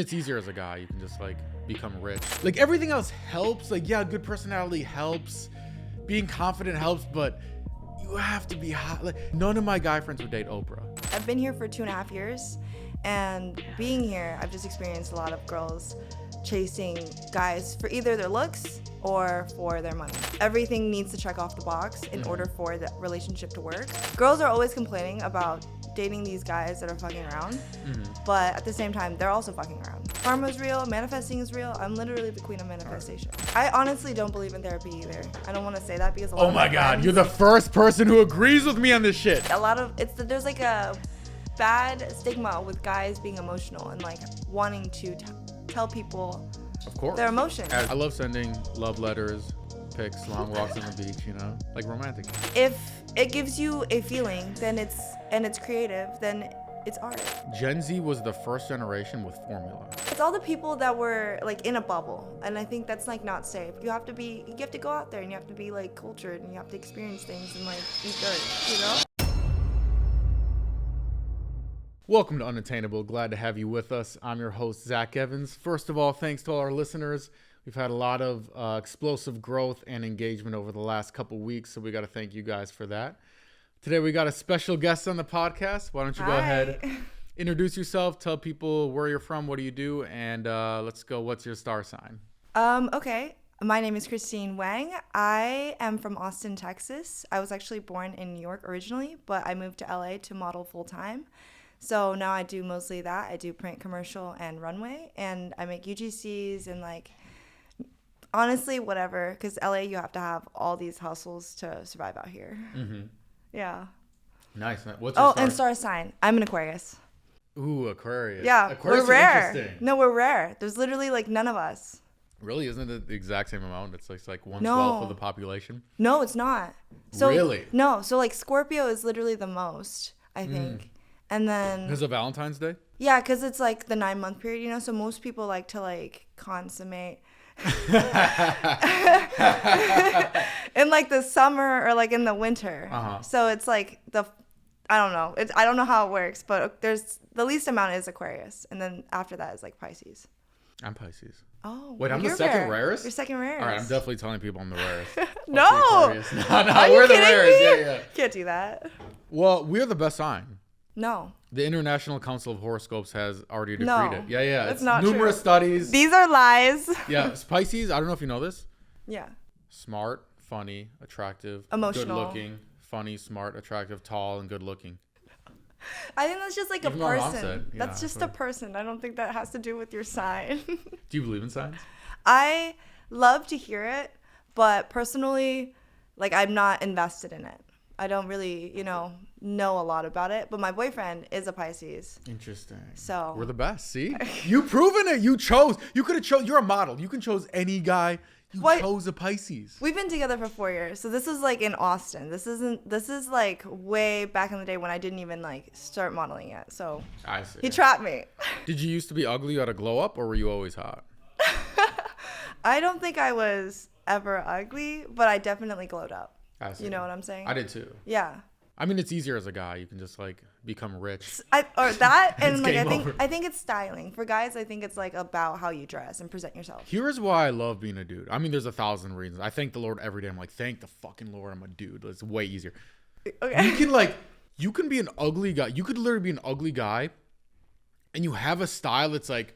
It's easier as a guy. You can just like become rich. Like everything else helps. Like, yeah, good personality helps. Being confident helps, but you have to be hot. Like, none of my guy friends would date Oprah. I've been here for 2.5 years, and being here, I've just experienced a lot of girls chasing guys for either their looks or for their money. Everything needs to check off the box in order for the relationship to work. Girls are always complaining about dating these guys that are fucking around, but at the same time, they're also fucking around. Karma is real, manifesting is real. I'm literally the queen of manifestation. I honestly don't believe in therapy either. I don't want to say that because a lot Oh of my God, friends, you're the first person who agrees with me on this shit. there's like a bad stigma with guys being emotional and like wanting to tell people Of course. their emotions. I love sending love letters, pics, long walks on the beach, you know, like romantic. If it gives you a feeling, then it's creative, then it's art. Gen Z was the first generation with formula. It's all the people that were like in a bubble, and I think that's like not safe. You have to go out there and you have to be like cultured and you have to experience things and like eat dirt, you know? Welcome to Unattainable. Glad to have you with us. I'm your host, Zach Evans. First of all, thanks to all our listeners. We've had a lot of explosive growth and engagement over the last couple weeks, so we got to thank you guys for that. Today we got a special guest on the podcast. Why don't you go ahead, introduce yourself, tell people where you're from, what do you do, and let's go. What's your star sign? Okay. My name is Kristine Wang. I am from Austin, Texas. I was actually born in New York originally, but I moved to LA to model full time. So now I do mostly that. I do print, commercial, and runway, and I make UGCs and like, honestly, whatever, because LA, you have to have all these hustles to survive out here. Mm-hmm. Yeah. Nice. What's your and star sign. I'm an Aquarius. Ooh, Aquarius. Yeah, Aquarius we're rare. Interesting. No, we're rare. There's literally like none of us. Really? Isn't it the exact same amount? It's like 1/12 of the population? No, it's not. So, really? No. So like Scorpio is literally the most, I think. And then Because of Valentine's Day? yeah, because it's like the 9-month period, you know, so most people like to like consummate in like the summer or like in the winter. So it's like I don't know. I don't know how it works, but there's the least amount is Aquarius, and then after that is like Pisces. I'm Pisces. Oh, wait, I'm the you're second rare. rarest? You're second rarest. All right, I'm definitely telling people I'm the rarest. No. No, Are we're you the kidding rarest. me? Yeah. Can't do that. Well, we're the best sign. No. The International Council of Horoscopes has already decreed No, it. Yeah. that's It's not numerous true. studies. These are lies. Yeah, Pisces, I don't know if you know this. Yeah. Smart, funny, attractive, Emotional. good looking, funny, smart, attractive, tall, and good looking. I think that's just like a Even my mom person. said, yeah, That's just so- a person. I don't think that has to do with your sign. Do you believe in signs? I love to hear it, but personally, like I'm not invested in it. I don't really, know a lot about it, but my boyfriend is a Pisces. Interesting. So we're the best. See, you proven it. You could have chose. You're a model. You can chose any guy. You chose a Pisces. We've been together for 4 years, so this is like in Austin. This is like way back in the day when I didn't even like start modeling yet. So I see. he trapped me. Did you used to be ugly? You had a glow up, or were you always hot? I don't think I was ever ugly, but I definitely glowed up. I see. You know what I'm saying? I did too. Yeah. I mean, it's easier as a guy. You can just like become rich. Or that, and It's like game over. I think it's styling. For guys, I think it's like about how you dress and present yourself. Here's why I love being a dude. I mean, there's 1,000 reasons. I thank the Lord every day. I'm like, thank the fucking Lord, I'm a dude. It's way easier. Okay. You can be an ugly guy. You could literally be an ugly guy, and you have a style that's like,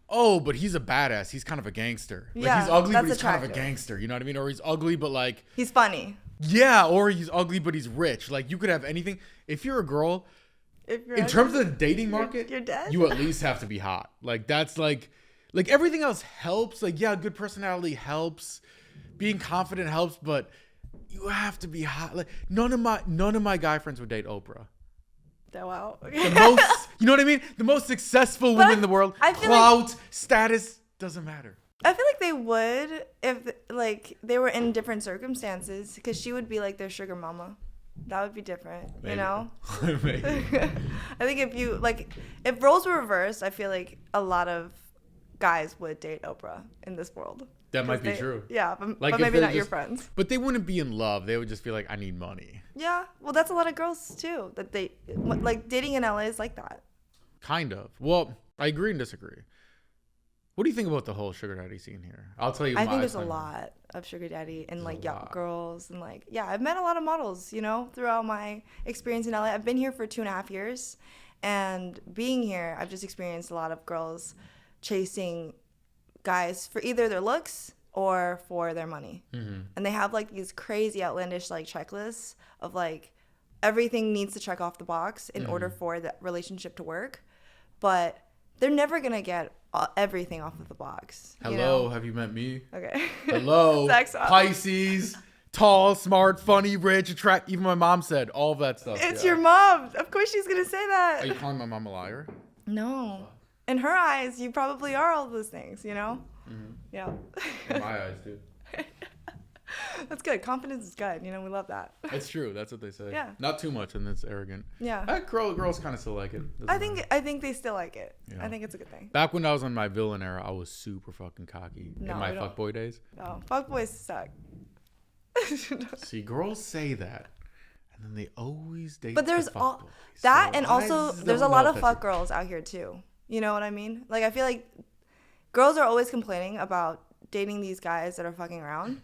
oh, but he's a badass. He's kind of a gangster. Like, Yeah, he's ugly, but that's he's kind of a attractive. gangster. You know what I mean? Or he's ugly, but like, He's funny. yeah, or he's ugly, but he's rich. Like, you could have anything. If you're a girl, If you're in terms of the dating market, you're dead. you at least have to be hot. Like, that's like everything else helps. Like, yeah, good personality helps. Being confident helps, but you have to be hot. Like, none of my guy friends would date Oprah. Oh, wow. The most, you know what I mean? The most successful woman in the world. I feel Clout, status, doesn't matter. I feel like they would if like they were in different circumstances, because she would be like their sugar mama. That would be different, Maybe. you know? Maybe. I think if roles were reversed, I feel like a lot of guys would date Oprah in this world. That might be true. Yeah, but Like, if maybe they're not your just- friends. But they wouldn't be in love. They would just be like, I need money. Yeah, well, that's a lot of girls too. That they like dating in LA is like that. Kind of. Well, I agree and disagree. What do you think about the whole sugar daddy scene here? I'll tell you. I think there's a lot of sugar daddy and like young girls and like, yeah, I've met a lot of models, you know, throughout my experience in LA. I've been here for 2.5 years, and being here, I've just experienced a lot of girls chasing guys for either their looks or for their money. And they have like these crazy outlandish like checklists of like everything needs to check off the box in order for the relationship to work, but they're never gonna get everything off of the box. Hello, have you met me? Okay. Hello, Pisces, tall, smart, funny, rich, attract. Even my mom said all of that stuff. It's your mom. Of course she's gonna say that. Are you calling my mom a liar? No. In her eyes, you probably are all those things, you know? Yeah. In my eyes, dude. That's good. Confidence is good. You know, we love that. It's true. That's what they say. Yeah. Not too much, and it's arrogant. Yeah. Girls kind of still like it. I think they still like it. Yeah. I think it's a good thing. Back when I was on my villain era, I was super fucking cocky in my fuckboy days. Oh, fuckboys suck. See, girls say that, and then they always date. But there's all that, so and also there's a lot of fuck girls out here too. You know what I mean? Like, I feel like girls are always complaining about dating these guys that are fucking around,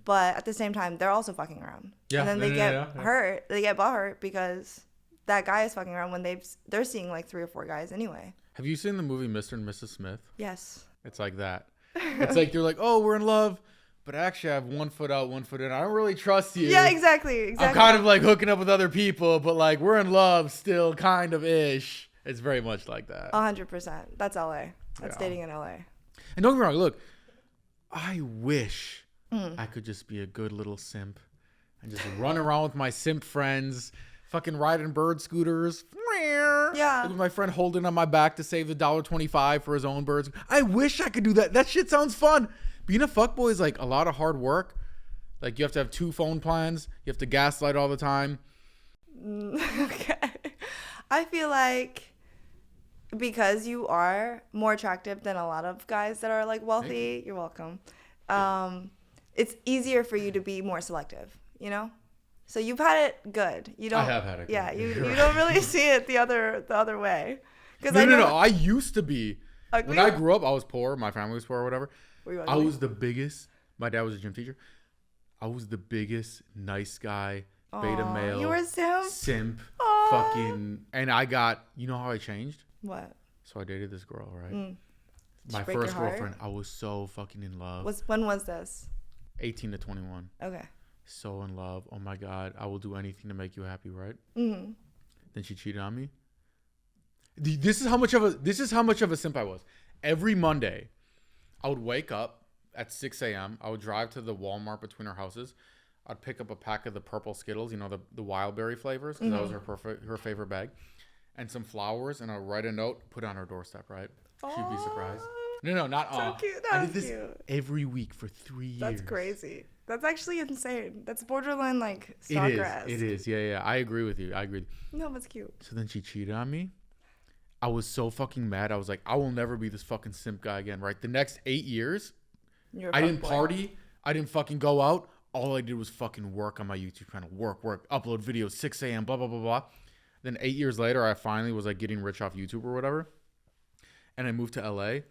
but at the same time, they're also fucking around. Yeah, and then they get hurt. They get butthurt because that guy is fucking around when they're seeing like 3 or 4 guys anyway. Have you seen the movie Mr. and Mrs. Smith? Yes. It's like that. It's like you're like, oh, we're in love, but actually I have 1 foot out, 1 foot in. I don't really trust you. Yeah, exactly. I'm kind of like hooking up with other people, but like we're in love still, kind of ish. It's very much like that. 100%. That's LA. That's dating in LA. And don't get me wrong. Look, I wish I could just be a good little simp and just run around with my simp friends, fucking riding bird scooters. Yeah. With my friend holding on my back to save the $1.25 for his own birds. I wish I could do that. That shit sounds fun. Being a fuckboy is like a lot of hard work. Like you have to have 2 phone plans. You have to gaslight all the time. Okay. I feel like because you are more attractive than a lot of guys that are like wealthy, you're welcome. It's easier for you to be more selective, you know? So you've had it good. You don't. I have had it good. Yeah, you don't really see it the other way. No. I used to be. Ugly? When I grew up, I was poor. My family was poor or whatever. I was the biggest. My dad was a gym teacher. I was the biggest nice guy, beta male. You were a simp. Aww. Fucking. And I got. You know how I changed? What? So I dated this girl, right? My first girlfriend. I was so fucking in love. When was this? 18 to 21. Okay. So in love. Oh my God. I will do anything to make you happy, right? Then she cheated on me. This is how much of a simp I was. Every Monday, I would wake up at 6 a.m. I would drive to the Walmart between our houses. I'd pick up a pack of the purple Skittles, you know, the wild berry flavors, because that was her favorite bag. And some flowers, and I'll write a note, put it on her doorstep, right? She'd be surprised. No, not so cute. I did this every week for 3 years. That's crazy. That's actually insane. That's borderline like stalker-esque. It is. Yeah. I agree with you. No, that's cute. So then she cheated on me. I was so fucking mad. I was like, I will never be this fucking simp guy again, right? The next 8 years, I didn't party. I didn't fucking go out. All I did was fucking work on my YouTube channel. Work, upload videos, 6 a.m., blah, blah, blah, blah. Then 8 years later, I finally was like getting rich off YouTube or whatever. And I moved to LA,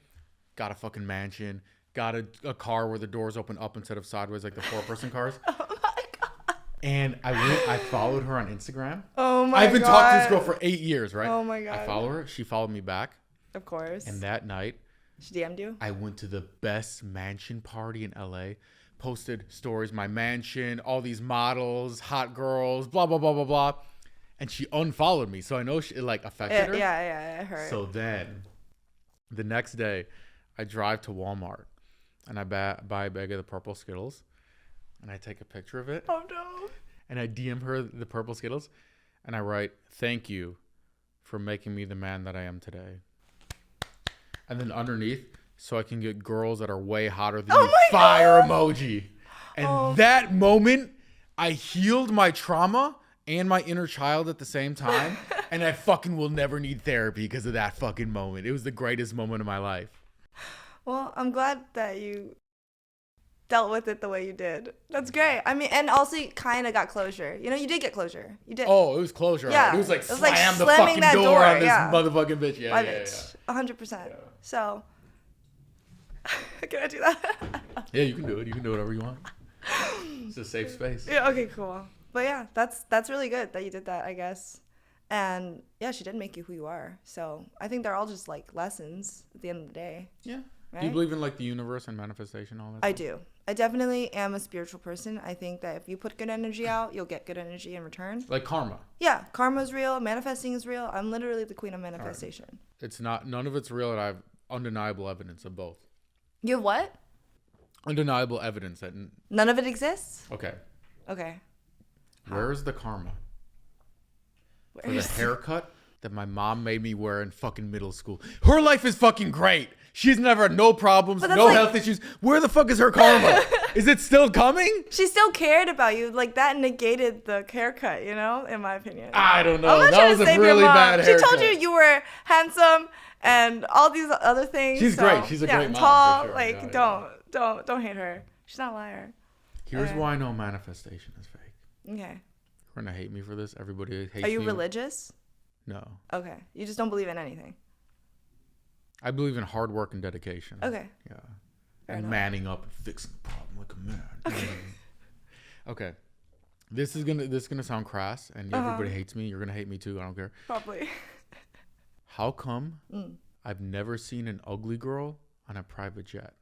got a fucking mansion, got a car where the doors open up instead of sideways like the 4-person cars. Oh my God. And I followed her on Instagram. Oh my God. I've been talking to this girl for 8 years, right? Oh my God. I follow her. She followed me back. Of course. And that night, she DM'd you? I went to the best mansion party in LA. Posted stories, my mansion, all these models, hot girls, blah, blah, blah, blah, blah. And she unfollowed me. So I know it like affected her. Yeah, I heard. So then the next day I drive to Walmart and I buy a bag of the purple Skittles and I take a picture of it. Oh no. And I DM her the purple Skittles and I write, "Thank you for making me the man that I am today." And then underneath, so I can get girls that are way hotter than you, fire emoji. And that moment, I healed my trauma and my inner child at the same time. And I fucking will never need therapy because of that fucking moment. It was the greatest moment of my life. Well, I'm glad that you dealt with it the way you did. That's great. I mean, and also you kind of got closure. You know, you did get closure. You did. Oh, it was closure. Yeah. It was like slam the fucking door on this motherfucking bitch. Yeah. 100%. So Can I do that? Yeah, you can do it. You can do whatever you want. It's a safe space. Yeah, okay, cool. But yeah, that's really good that you did that, I guess. And yeah, she did make you who you are. So I think they're all just like lessons at the end of the day. Yeah. Right? Do you believe in like the universe and manifestation, all that? I do. I definitely am a spiritual person. I think that if you put good energy out, you'll get good energy in return. Like karma. Yeah, karma's real. Manifesting is real. I'm literally the queen of manifestation. Right. It's not. None of it's real, and I have undeniable evidence of both. You have what? Undeniable evidence that. None of it exists? Okay. Okay. Where's the karma? For the haircut that my mom made me wear in fucking middle school. Her life is fucking great. She's never had no problems, no health issues. Where the fuck is her karma? Is it still coming? She still cared about you. Like, that negated the haircut, you know, in my opinion. I don't know. That was a really bad haircut. She told you you were handsome and all these other things. She's great. She's a great mom. Tall. For sure. Like, don't hate her. She's not a liar. Here's why I know manifestation is fake. Okay. You're gonna hate me for this. Everybody hates me. Are you religious? No. Okay. You just don't believe in anything. I believe in hard work and dedication. Okay. Yeah. Fair and enough. manning up and fixing the problem like a man. Okay. Okay. This is gonna sound crass, and everybody hates me. You're gonna hate me too. I don't care. Probably. How come I've never seen an ugly girl on a private jet?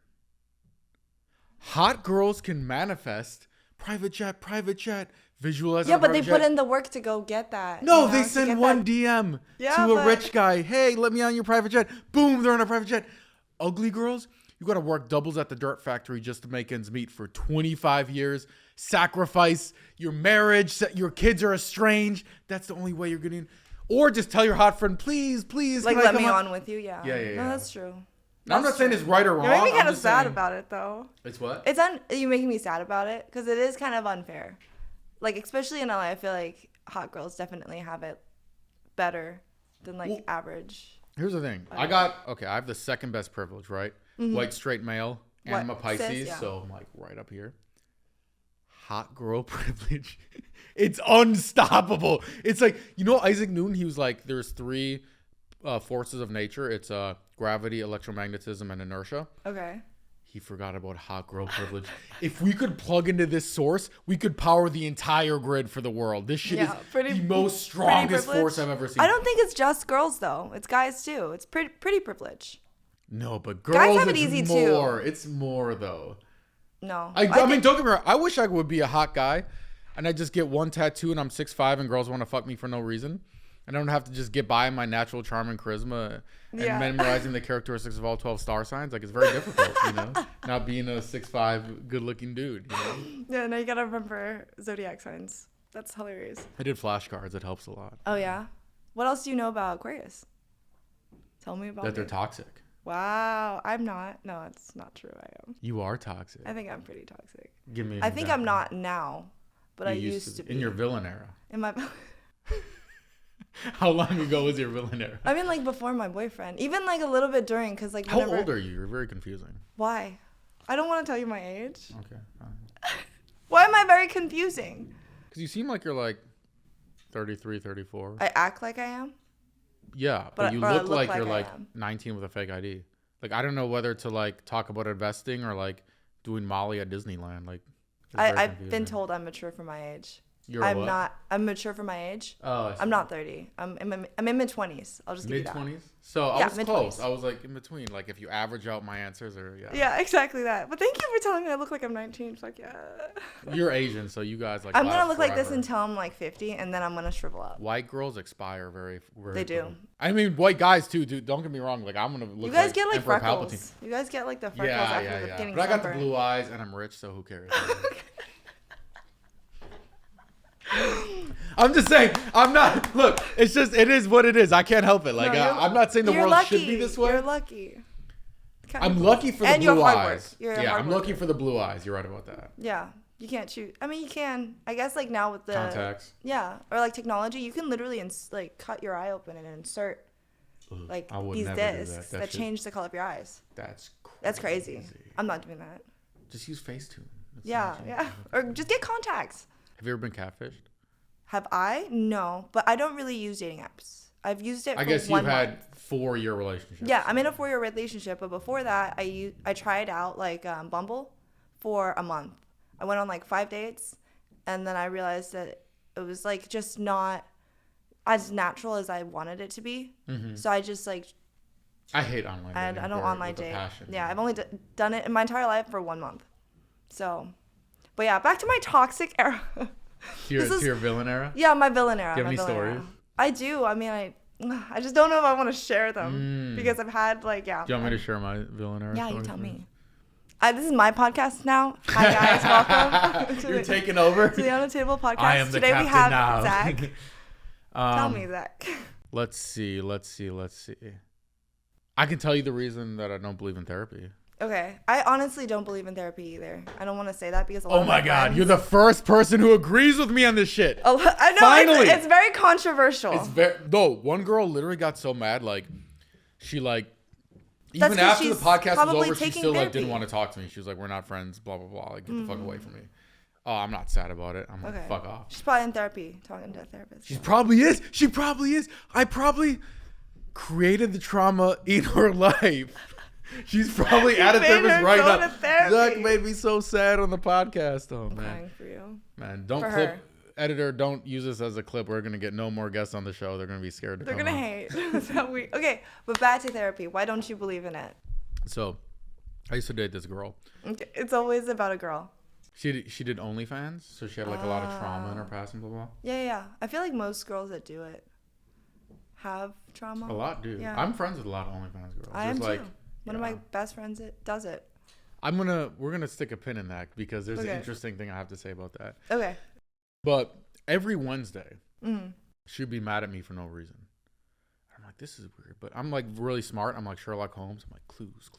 Hot girls can manifest private jet, visualize. Yeah, but they put in the work to go get that. No, they send one DM to a rich guy. Hey, let me on your private jet. Boom, they're on a private jet. Ugly girls, you got to work doubles at the dirt factory just to make ends meet for 25 years. Sacrifice your marriage. Your kids are estranged. That's the only way you're getting. Or just tell your hot friend, please. Like, let me on with you. Yeah. Yeah. No, that's true. Now, I'm not saying it's right or wrong. You're making me kind of sad about it, though. It's what? You're making me sad about it because it is kind of unfair. Like, especially in LA, I feel like hot girls definitely have it better than like average. Here's the thing. I have the second best privilege, right? Mm-hmm. White straight male, and I'm a Pisces, so I'm like right up here. Hot girl privilege. It's unstoppable. It's like, you know, Isaac Newton, he was like, there's three forces of nature. It's gravity, electromagnetism, and inertia. Okay. He forgot about hot girl privilege. If we could plug into this source, we could power the entire grid for the world. This shit is the most strongest force I've ever seen. I don't think it's just girls, though. It's guys, too. It's pretty privilege. No, but girls, guys have it easy, more. Too. It's more, though. No. I mean, don't get me wrong. I wish I would be a hot guy, and I just get one tattoo, and I'm 6'5", and girls want to fuck me for no reason. And I don't have to just get by my natural charm and charisma and memorizing the characteristics of all 12 star signs. Like, it's very difficult, you know, not being a 6'5", good-looking dude, you know? Yeah, no, you got to remember zodiac signs. That's hilarious. I did flashcards. It helps a lot. Oh, yeah? What else do you know about Aquarius? Tell me about that. They're toxic. Wow. I'm not. No, it's not true. I am. You are toxic. I think I'm pretty toxic. Give me an I think I'm not now, but I used to be. In your villain era. In my... How long ago was your villain era? I mean, like, before my boyfriend. Even, like, a little bit during, because, like, How old are you? You're very confusing. Why? I don't want to tell you my age. Okay, fine. Why am I very confusing? Because you seem like you're, like, 33, 34. I act like I am? Yeah, but you look like you're, like, 19 with a fake ID. Like, I don't know whether to, like, talk about investing or, like, doing Molly at Disneyland. Like, I've been told I'm mature for my age. I'm mature for my age. Oh, I'm not 30. I'm in mid-20s. I'll just give you that. Mid-20s? So I was close. Mid-20s. I was like in between. Like if you average out my answers or Yeah, exactly that. But thank you for telling me I look like I'm 19. It's like, yeah. You're Asian, so you guys like I'm going to look forever. like this until I'm like 50 and then I'm going to shrivel up. White girls expire very They do. Quickly. I mean, white guys too, dude. Don't get me wrong. Like I'm going to look You guys like get like Emperor freckles. Palpatine. You guys get like the freckles after the beginning. But I got the blue eyes and I'm rich, so who cares? I'm just saying, I'm not, look, it's just, it is what it is. I can't help it. Like, I'm not saying the world should be this way. You're lucky. I'm lucky for the blue eyes. Yeah, I'm lucky for the blue eyes. You're right about that. Yeah. You can't choose. I mean, you can. I guess like now with the contacts. Yeah. Or like technology, you can literally like cut your eye open and insert like these discs that change the color of your eyes. That's crazy. I'm not doing that. Just use Facetune. Yeah. Or just get contacts. Have you ever been catfished? Have I? No, but I don't really use dating apps. I've used it for 1 month. I guess you've had 4-year relationships. Yeah, I'm in a 4-year relationship, but before that, I tried out like Bumble for a month. I went on like 5 dates, and then I realized that it was like just not as natural as I wanted it to be. Mm-hmm. So I just like. I hate online dating. I don't online date. Yeah, I've only done it in my entire life for 1 month. So, but yeah, back to my toxic era. To your villain era? Yeah, my villain era. Do you have any stories? I do. I mean, I just don't know if I want to share them because I've had like, yeah. Do you want me to share my villain era? Yeah, you tell me. This is my podcast now. Hi guys, welcome. You're taking over? To the Unattainable podcast. I am the Today captain we have now. Zach. Tell me, Zach. Let's see. I can tell you the reason that I don't believe in therapy. Okay. I honestly don't believe in therapy either. I don't want to say that because a lot of my God, friends... you're the first person who agrees with me on this shit. Oh, I know. Finally. It's very controversial. One girl literally got so mad, like, she like, even after the podcast was over, she still like didn't want to talk to me. She was like, we're not friends, blah, blah, blah. Like, get the fuck away from me. Oh, I'm not sad about it. I'm like, fuck off. She's probably in therapy, talking to a therapist. She probably is. I probably created the trauma in her life. She's probably at a therapist right now. Zach made me so sad on the podcast. Oh, man. I'm crying for you. Man, don't clip. Her. Editor, don't use this as a clip. We're going to get no more guests on the show. They're going to be scared to come on. They're going to hate. That's how we... Okay, but back to therapy. Why don't you believe in it? So, I used to date this girl. Okay. It's always about a girl. She did OnlyFans, so she had like a lot of trauma in her past and blah, blah. Yeah. I feel like most girls that do it have trauma. A lot do. Yeah. I'm friends with a lot of OnlyFans girls. I am too. One of my best friends does it. We're gonna stick a pin in that because there's an interesting thing I have to say about that. Okay. But every Wednesday, she'd be mad at me for no reason. I'm like, this is weird. But I'm like really smart. I'm like Sherlock Holmes. I'm like, clues.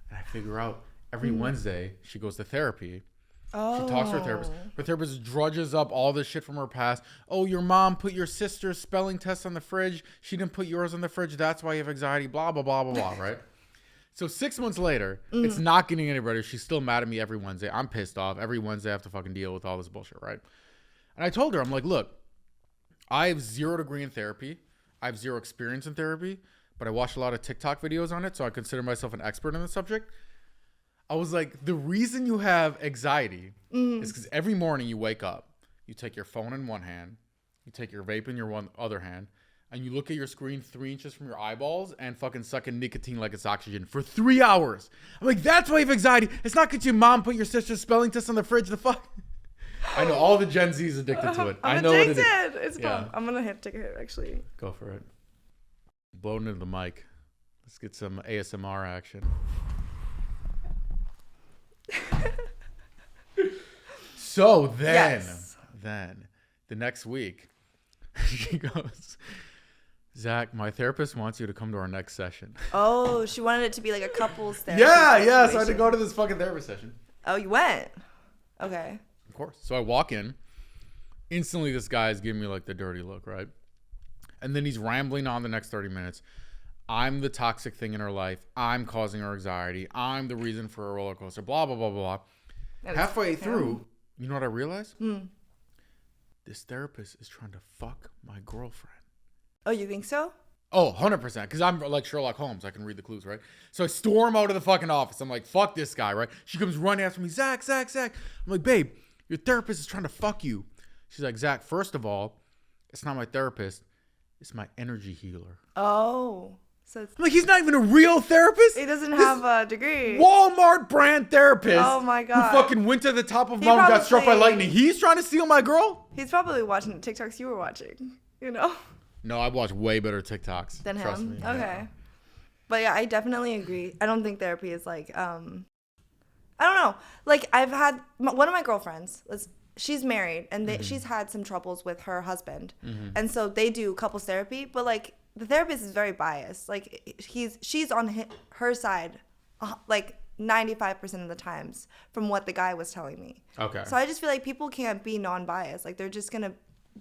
And I figure out every Wednesday she goes to therapy. Oh. She talks to her therapist. Her therapist drudges up all this shit from her past. Oh, your mom put your sister's spelling test on the fridge. She didn't put yours on the fridge. That's why you have anxiety. Blah, blah, blah, blah, blah, right? So 6 months later, it's not getting any better. She's still mad at me every Wednesday. I'm pissed off. Every Wednesday I have to fucking deal with all this bullshit, right? And I told her, I'm like, look, I have 0 degree in therapy. I have 0 experience in therapy, but I watch a lot of TikTok videos on it, so I consider myself an expert in the subject. I was like, the reason you have anxiety is because every morning you wake up, you take your phone in one hand, you take your vape in your other hand, and you look at your screen 3 inches from your eyeballs and fucking suck in nicotine like it's oxygen for 3 hours. I'm like, that's why you have anxiety. It's not because your mom put your sister's spelling test on the fridge. The fuck? I know all the Gen Z's addicted to it. I know addicted. What it is. It's fun. I'm going to take a hit, actually. Go for it. Blowing into the mic. Let's get some ASMR action. So then the next week, she goes, Zach, my therapist wants you to come to our next session. Oh, she wanted it to be like a couples therapy. Yeah. So I had to go to this fucking therapist session. Oh, you went? Okay. Of course. So I walk in. Instantly, this guy is giving me like the dirty look, right? And then he's rambling on the next 30 minutes. I'm the toxic thing in her life. I'm causing her anxiety. I'm the reason for a roller coaster. Blah, blah, blah, blah. Halfway through, you know what I realized? This therapist is trying to fuck my girlfriend. Oh, you think so? Oh, 100%. Because I'm like Sherlock Holmes. I can read the clues, right? So I storm out of the fucking office. I'm like, fuck this guy, right? She comes running after me. Zach. I'm like, babe, your therapist is trying to fuck you. She's like, Zach, first of all, it's not my therapist. It's my energy healer. Oh. So I'm like, he's not even a real therapist. He doesn't have a degree. Walmart brand therapist. Oh my God. Who fucking went to the top of mountain, got struck by lightning. He's trying to steal my girl? He's probably watching the TikToks you were watching, you know? No, I've watched way better TikToks. Than Trust him? me. Okay. Yeah. But yeah, I definitely agree. I don't think therapy is like, I don't know. Like I've had, one of my girlfriends, she's married and she's had some troubles with her husband. And so they do couples therapy, but like, the therapist is very biased. Like she's on her side, like 95% of the times from what the guy was telling me. Okay. So I just feel like people can't be non-biased. Like they're just gonna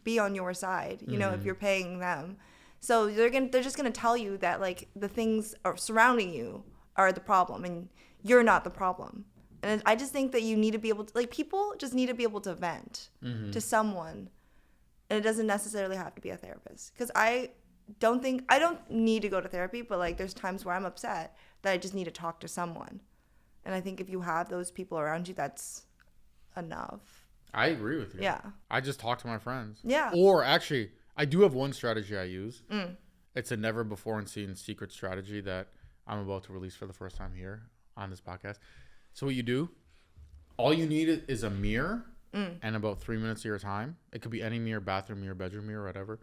be on your side, you know, if you're paying them. So they're just gonna tell you that like the things surrounding you are the problem and you're not the problem. And I just think that you need to be able to, like, people just need to be able to vent to someone And it doesn't necessarily have to be a therapist. Because I don't need to go to therapy, but like there's times where I'm upset that I just need to talk to someone. And I think if you have those people around you, that's enough. I agree with you. Yeah. I just talk to my friends. Yeah. Or actually, I do have one strategy I use. It's a never before seen secret strategy that I'm about to release for the first time here on this podcast. So what you do, all you need is a mirror and about 3 minutes of your time. It could be any mirror, bathroom mirror, bedroom mirror, whatever.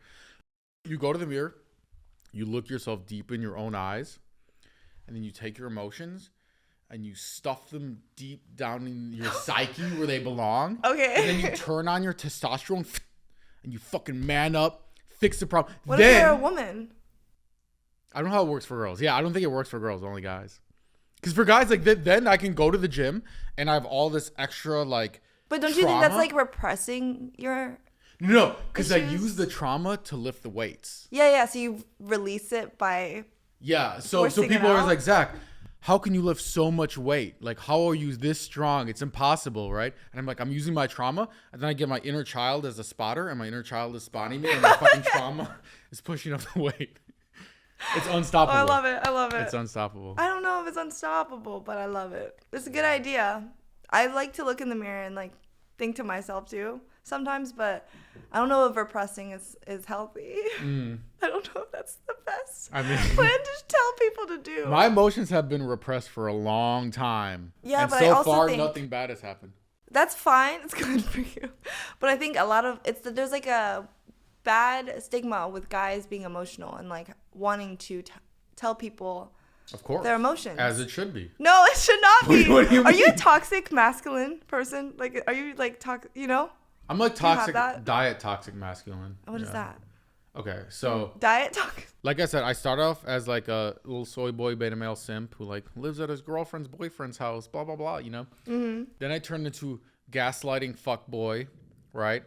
You go to the mirror, you look yourself deep in your own eyes, and then you take your emotions and you stuff them deep down in your psyche where they belong. Okay. And then you turn on your testosterone and you fucking man up, fix the problem. What if you're a woman? I don't know how it works for girls. Yeah, I don't think it works for girls, only guys. Because for guys, like, then I can go to the gym and I have all this extra, like, But don't you think that's, like, repressing your... No, because I use the trauma to lift the weights. Yeah, so you release it by... Yeah, so people are always like, Zach, how can you lift so much weight? Like, how are you this strong? It's impossible, right? And I'm like, I'm using my trauma, and then I get my inner child as a spotter, and my inner child is spotting me, and my fucking trauma is pushing up the weight. It's unstoppable. Oh, I love it. It's unstoppable. I don't know if it's unstoppable, but I love it. It's a good idea. I like to look in the mirror and like think to myself too sometimes, but I don't know if repressing is healthy. I don't know if that's the best plan to tell people to do. My emotions have been repressed for a long time. Yeah, and but so I also far think nothing bad has happened. That's fine. It's good for you. But I think a lot of there's like a bad stigma with guys being emotional and like wanting to tell people of course their emotions, as it should be. No, it should not be. What do you Are mean? you a toxic masculine person? Like, are you like I'm like toxic diet toxic masculine. What is that? Okay, so diet toxic. Like I said, I start off as like a little soy boy beta male simp who like lives at his girlfriend's boyfriend's house, blah blah blah, Then I turned into gaslighting fuck boy, right?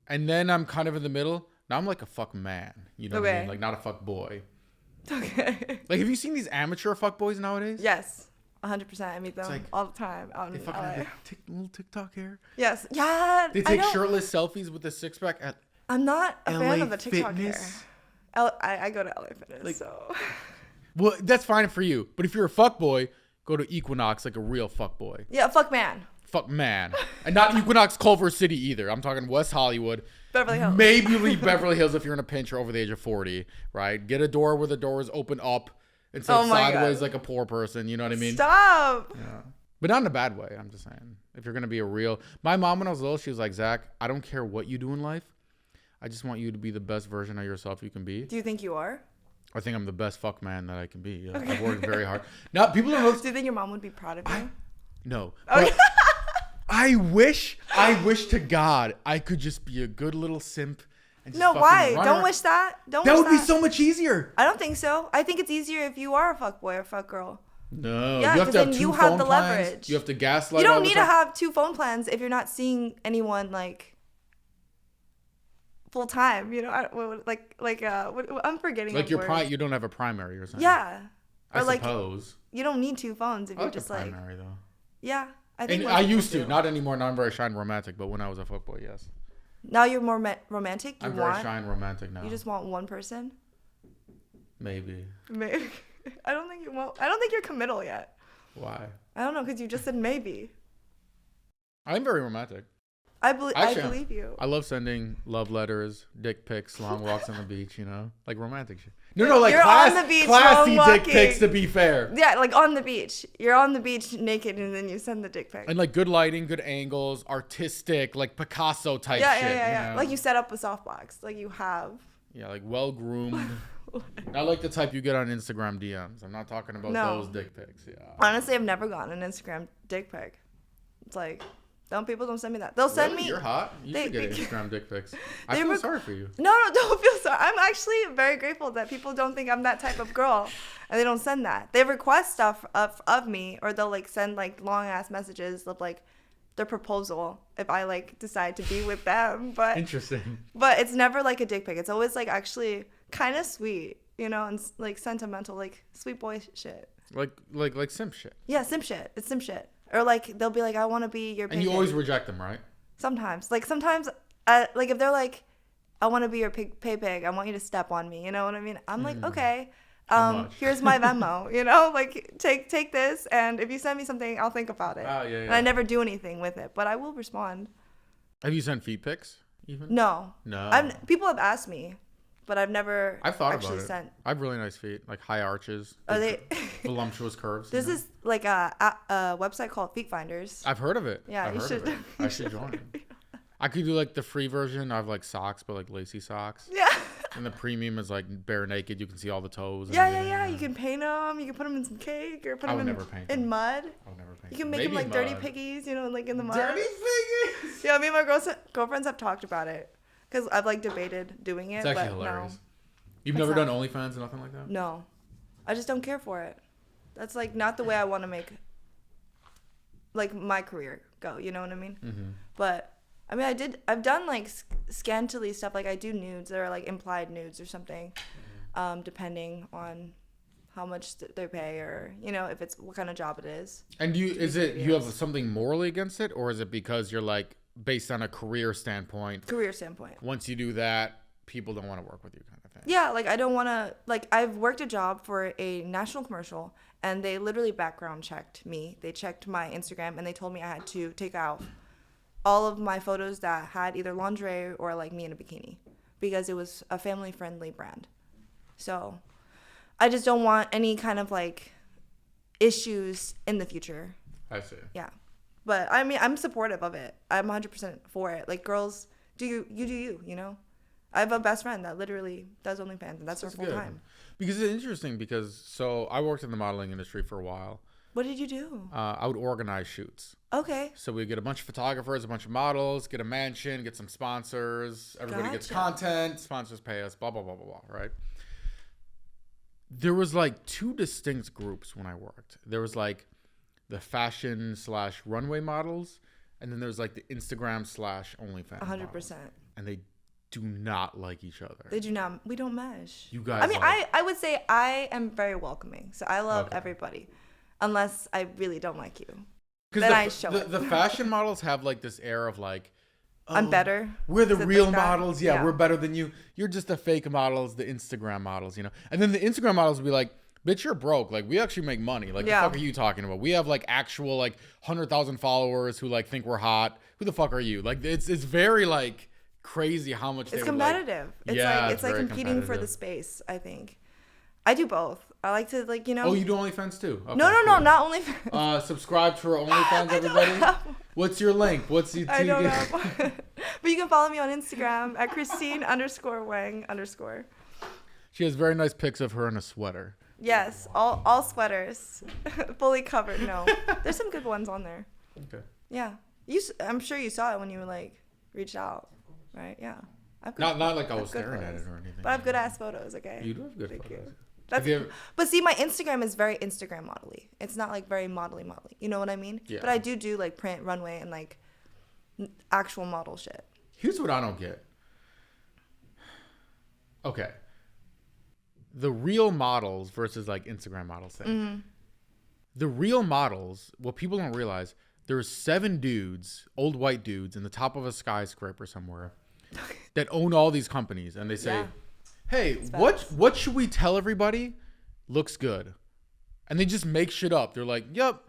And then I'm kind of in the middle. Now I'm like a fuck man, what I mean? Like not a fuck boy. Okay. Like, have you seen these amateur fuck boys nowadays? Yes, 100%. I meet them like, all the time. They fucking have little TikTok hair. Yes. Yeah. They take shirtless selfies with a six pack at. I'm not a fan of the TikTok Fitness. hair. I go to LA Fitness, like, so. Well, that's fine for you. But if you're a fuck boy, go to Equinox like a real fuck boy. Yeah, fuck man. Fuck man. And not Equinox Culver City either. I'm talking West Hollywood. Beverly Hills. Maybe Beverly Hills if you're in a pinch or over the age of 40, right? Get a door where the doors open up instead of sideways like a poor person. You know what I mean? Stop. Yeah. But not in a bad way. I'm just saying. If you're going to be a real... My mom, when I was little, she was like, Zach, I don't care what you do in life. I just want you to be the best version of yourself you can be. Do you think you are? I think I'm the best fuck man that I can be. Yeah. Okay. I've worked very hard. Now, people don't know... Do you think your mom would be proud of you? No. Okay. But I wish to God I could just be a good little simp. And just why? Don't wish that. That would be so much easier. I don't think so. I think it's easier if you are a fuck boy or fuck girl. No. Yeah, you have to have you two have phone the plans. leverage. You have to gaslight. You don't need to have two phone plans if you're not seeing anyone like full time. I'm forgetting. Like you don't have a primary or something. Yeah. I suppose. You don't need two phones if you're just like primary though. Yeah. I used to, not anymore. Now I'm very shy and romantic, but when I was a fuckboy, yes. Now you're more romantic? I'm very shy and romantic now. You just want one person? Maybe. I don't think you won't. I don't think you're committal yet. Why? I don't know, because you just said maybe. I'm very romantic. I believe you. I love sending love letters, dick pics, long walks on the beach, like romantic shit. No, like on the beach, classy dick pics, to be fair. Yeah, like on the beach. You're on the beach naked and then you send the dick pic. And like good lighting, good angles, artistic, like Picasso type shit. Yeah. Like you set up a softbox. Like you have. Yeah, like well groomed. Not like the type you get on Instagram DMs. I'm not talking about those dick pics. Yeah. Honestly, I've never gotten an Instagram dick pic. It's like, people don't send me that. They'll send me. You're hot. You should get Instagram dick pics. I feel sorry for you. No, don't feel sorry. I'm actually very grateful that people don't think I'm that type of girl, and they don't send that. They request stuff of me, or they'll like send like long ass messages of like their proposal if I like decide to be with them. But interesting. But it's never like a dick pic. It's always like actually kind of sweet, and like sentimental, like sweet boy shit. Like simp shit. Yeah, simp shit. It's simp shit. Or like they'll be like, I want to be your. And you always reject them, right? Sometimes, like if they're like, I want to be your pay pig. I want you to step on me. You know what I mean? I'm like, okay. How much? Here's my Venmo, you know, like take this, and if you send me something, I'll think about it. Oh, yeah. And I never do anything with it, but I will respond. Have you sent feet pics even? No. No. People have asked me, but I've never I've thought actually about it. sent. I have really nice feet, like high arches. Are they voluptuous curves? This is like a website called Feet Finders. I've heard of it. Yeah, you should. I should join it. I could do like the free version. I have like socks, but like lacy socks. Yeah. And the premium is like bare naked. You can see all the toes. Yeah. You can paint them. You can put them in some cake or put them in mud. I would never paint. You can make them like dirty piggies, you know, like in the mud. Dirty piggies. Yeah, me and my girlfriends have talked about it because I've like debated doing it. It's actually but hilarious. No. You've never done OnlyFans or nothing like that? No, I just don't care for it. That's like not the way I want to make like my career go. You know what I mean? Mm-hmm. But I mean, I've done like scantily stuff. Like I do nudes that are like implied nudes or something, depending on how much they pay or, you know, if it's what kind of job it is. And you have something morally against it, or is it because you're like based on a career standpoint? Career standpoint. Once you do that, people don't want to work with you kind of thing. Yeah, like I don't want to, like I've worked a job for a national commercial and they literally background checked me. They checked my Instagram and they told me I had to take out all of my photos that had either lingerie or like me in a bikini because it was a family friendly brand. So I just don't want any kind of like issues in the future. I see. Yeah. But I mean, I'm supportive of it. I'm 100% for it. Like girls, you do you know? I have a best friend that literally does OnlyFans and that's her full time. Because it's interesting so I worked in the modeling industry for a while. What did you do? I would organize shoots. Okay. So we get a bunch of photographers, a bunch of models, get a mansion, get some sponsors. Everybody gets content. Sponsors pay us, blah, blah, blah, blah, blah, right? There was like two distinct groups when I worked. There was like the fashion / runway models. And then there's like the Instagram / OnlyFans 100%. models. And they do not like each other. They do not. We don't mesh. You guys I mean, I would say I am very welcoming. So I love everybody. Unless I really don't like you. Then I show it. The fashion models have like this air of like, oh, I'm better. We're the real models. Yeah, we're better than you. You're just the fake models, the Instagram models, you know. And then the Instagram models will be like, bitch, you're broke. Like, we actually make money. Like, the fuck are you talking about? We have like actual like 100,000 followers who like think we're hot. Who the fuck are you? Like, it's very like crazy how much it's competitive. Like, it's like competing for the space, I think. I do both. I like to like, you know. Oh, you do OnlyFans too? Okay, no, not OnlyFans. Subscribe to our OnlyFans, everybody. What's your link? I don't know. But you can follow me on Instagram at Kristine_Wang_. She has very nice pics of her in a sweater. Yes, all sweaters, fully covered. No, there's some good ones on there. Okay. Yeah, I'm sure you saw it when you like reached out, right? Yeah. Not like I was staring at it or anything. But I have good ass photos. Okay. You do have good photos. But see, my Instagram is very Instagram modelly. It's not like very modelly. You know what I mean? Yeah. But I do like print, runway, and like actual model shit. Here's what I don't get. Okay. The real models versus like Instagram models thing. Mm-hmm. The real models, what people don't realize, there's 7 dudes, old white dudes, in the top of a skyscraper somewhere that own all these companies, and they say, hey, what should we tell everybody looks good? And they just make shit up. They're like, yep,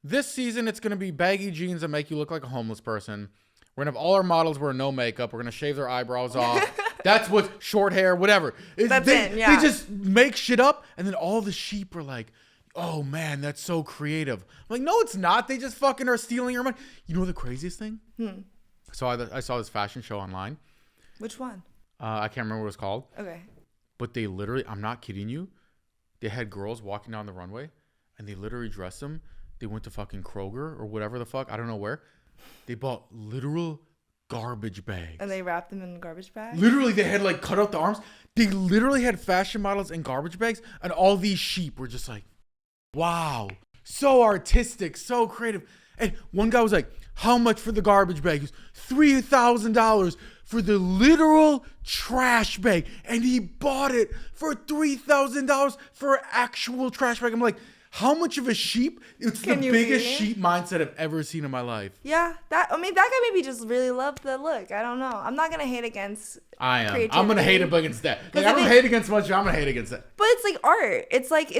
this season it's going to be baggy jeans that make you look like a homeless person. We're going to have all our models wear no makeup. We're going to shave their eyebrows off. That's what, short hair, whatever. They just make shit up, and then all the sheep are like, oh man, that's so creative. I'm like, no, it's not. They just fucking are stealing your money. You know the craziest thing? So I saw this fashion show online. Which one? I can't remember what it was called. Okay. But they literally, I'm not kidding you, they had girls walking down the runway, and they literally dressed them. They went to fucking Kroger or whatever the fuck, I don't know where. They bought literal garbage bags. And they wrapped them in garbage bags? Literally, they had like cut out the arms. They literally had fashion models in garbage bags, and all these sheep were just like, wow, so artistic, so creative. And one guy was like, how much for the garbage bag? He was $3,000 for the literal trash bag. And he bought it for $3,000 for an actual trash bag. I'm like, How much of a sheep? It's Can the you biggest be? sheep mindset I've ever seen in my life. Yeah, that guy maybe just really loved the look. I don't know. I'm not gonna hate against. I am. Creativity. I'm gonna hate against that. Like, 'Cause I if don't it- hate against much. I'm gonna hate against that. But it's like art. It's like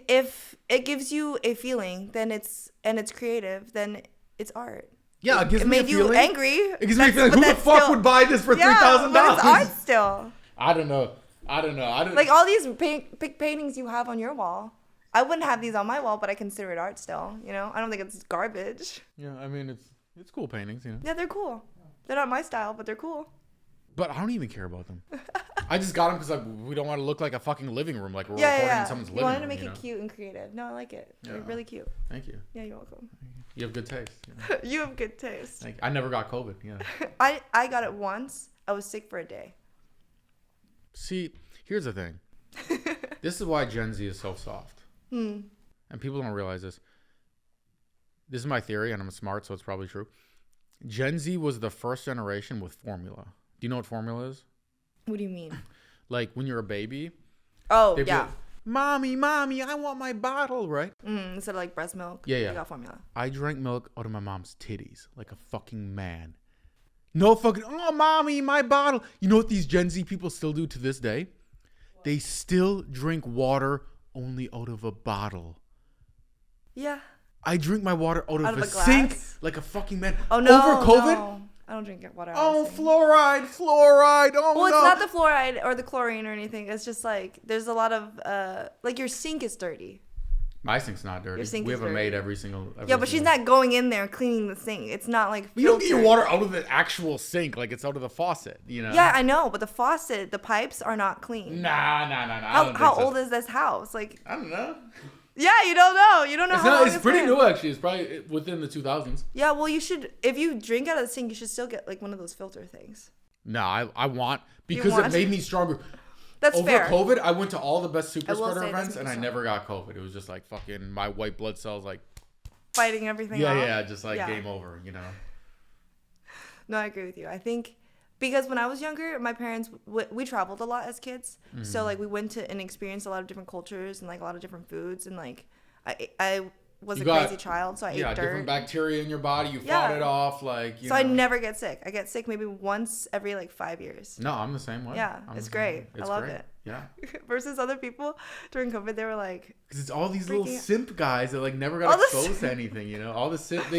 if it gives you a feeling, then it's creative, then it's art. Yeah, it gives me a made you feeling. angry. It gives me a feeling. but Who the that's fuck still- would buy this for Yeah, $3,000? but it's art still. I don't know. Like all these big paintings you have on your wall. I wouldn't have these on my wall, but I consider it art still. You know, I don't think it's garbage. Yeah, I mean it's cool paintings, you know. Yeah, they're cool. They're not my style, but they're cool. But I don't even care about them. I just got them because we don't want to look like a fucking living room, like we're Yeah, recording yeah. in someone's You living wanted room. to make you it know? cute and creative. No, I like it. They're Yeah. really cute. Thank you. Yeah, you're welcome. You have good taste. You know? You have good taste. Thank you. I never got COVID. Yeah. I got it once. I was sick for a day. See, here's the thing. This is why Gen Z is so soft. And people don't realize this. This is my theory, and I'm smart, so it's probably true. Gen Z was the first generation with formula. Do you know what formula is? What do you mean? Like when you're a baby. Oh, they'd be yeah. like, Mommy, I want my bottle, right? Instead of like breast milk. Yeah, yeah. You got formula. I drank milk out of my mom's titties like a fucking man. No fucking, oh, Mommy, my bottle. You know what these Gen Z people still do to this day? They still drink water only out of a bottle. Yeah. I drink my water out of a glass? sink like a fucking man. Oh, no. Over COVID? No. I don't drink water. Oh, honestly. fluoride. Oh, Well, no. it's not the fluoride or the chlorine or anything. It's just like there's a lot of like your sink is dirty. My sink's not dirty. Your sink We is have a maid dirty. every single. Yeah, but she's not going in there cleaning the sink. It's not like You don't get your filtered. water out of the actual sink like it's out of the faucet, you know? Yeah, I know, but the faucet, the pipes are not clean. Nah. How old is this house? Like, I don't know. yeah, you don't know. You don't know how long It's pretty been. new, actually. It's probably within the 2000s. Yeah, well, you should. If you drink out of the sink, you should still get like one of those filter things. No, I want, because want? it made me stronger. That's Over fair. COVID, I went to all the best super I will spreader say it events, doesn't and I make never got COVID. It was just like fucking my white blood cells, like, Fighting everything. yeah, off. just like Yeah. game over, you know? No, I agree with you. I think because when I was younger, my parents we traveled a lot as kids, so like we went to and experienced a lot of different cultures and like a lot of different foods, and like I was You a got- crazy child, so I Yeah, ate different dirt. bacteria in your body. You Yeah. fought it off, like, you So know. I never get sick. I get sick maybe once every like 5 years. No, I'm the same way. Yeah, I'm it's the same way. great. I It's love great. it. Yeah. Versus other people during COVID, they were like, Because it's all these little Freaking- simp guys that like never got All the exposed to anything, you know? All the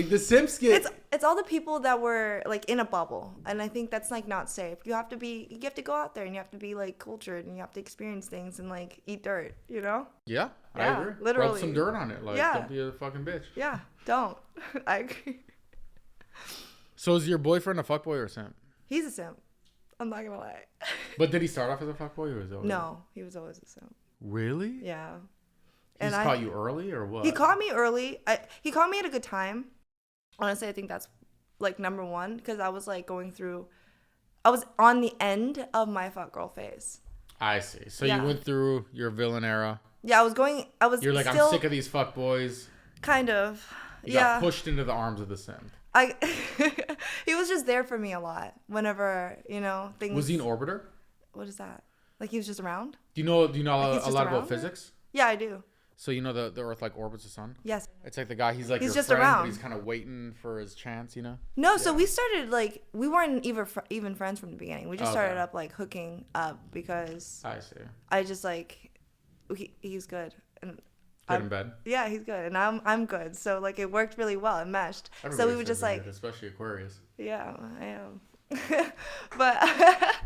the simps get. it's all the people that were like in a bubble, and I think that's like not safe. You have to go out there and you have to be like cultured and you have to experience things and like eat dirt, you know? Yeah, I Yeah, agree. Rub literally. some dirt on it. Like, Yeah. don't be a fucking bitch. Yeah, don't. I agree. So is your boyfriend a fuckboy or a simp? He's a simp. I'm not gonna lie. But did he start off as a fuckboy or was it? No, he was always a simp. Really? Yeah. He just caught you early or what? He caught me early. He caught me at a good time. Honestly, I think that's like number one because I was like I was on the end of my fuck girl phase. I see. So Yeah. you went through your villain era. Yeah, I was You're like, still I'm sick of these fuckboys. kind of. You Yeah. got pushed into the arms of the simp. He was just there for me a lot whenever, you know, things. Was he an orbiter? What is that? Like he was just around? Do you know Like he's a just lot around about there? physics? Yeah, I do. So you know the Earth like orbits the sun? Yes. It's like the guy, he's like He's your just friend, around. but he's kind of waiting for his chance, you know? No, so Yeah. we started like we weren't even friends from the beginning. We just Okay. started up like hooking up because I see. I just like he's good and Good in bed. yeah, he's good and I'm good. So like it worked really well. It meshed. So we Everybody were says just they're like good, especially Aquarius. yeah, I am. but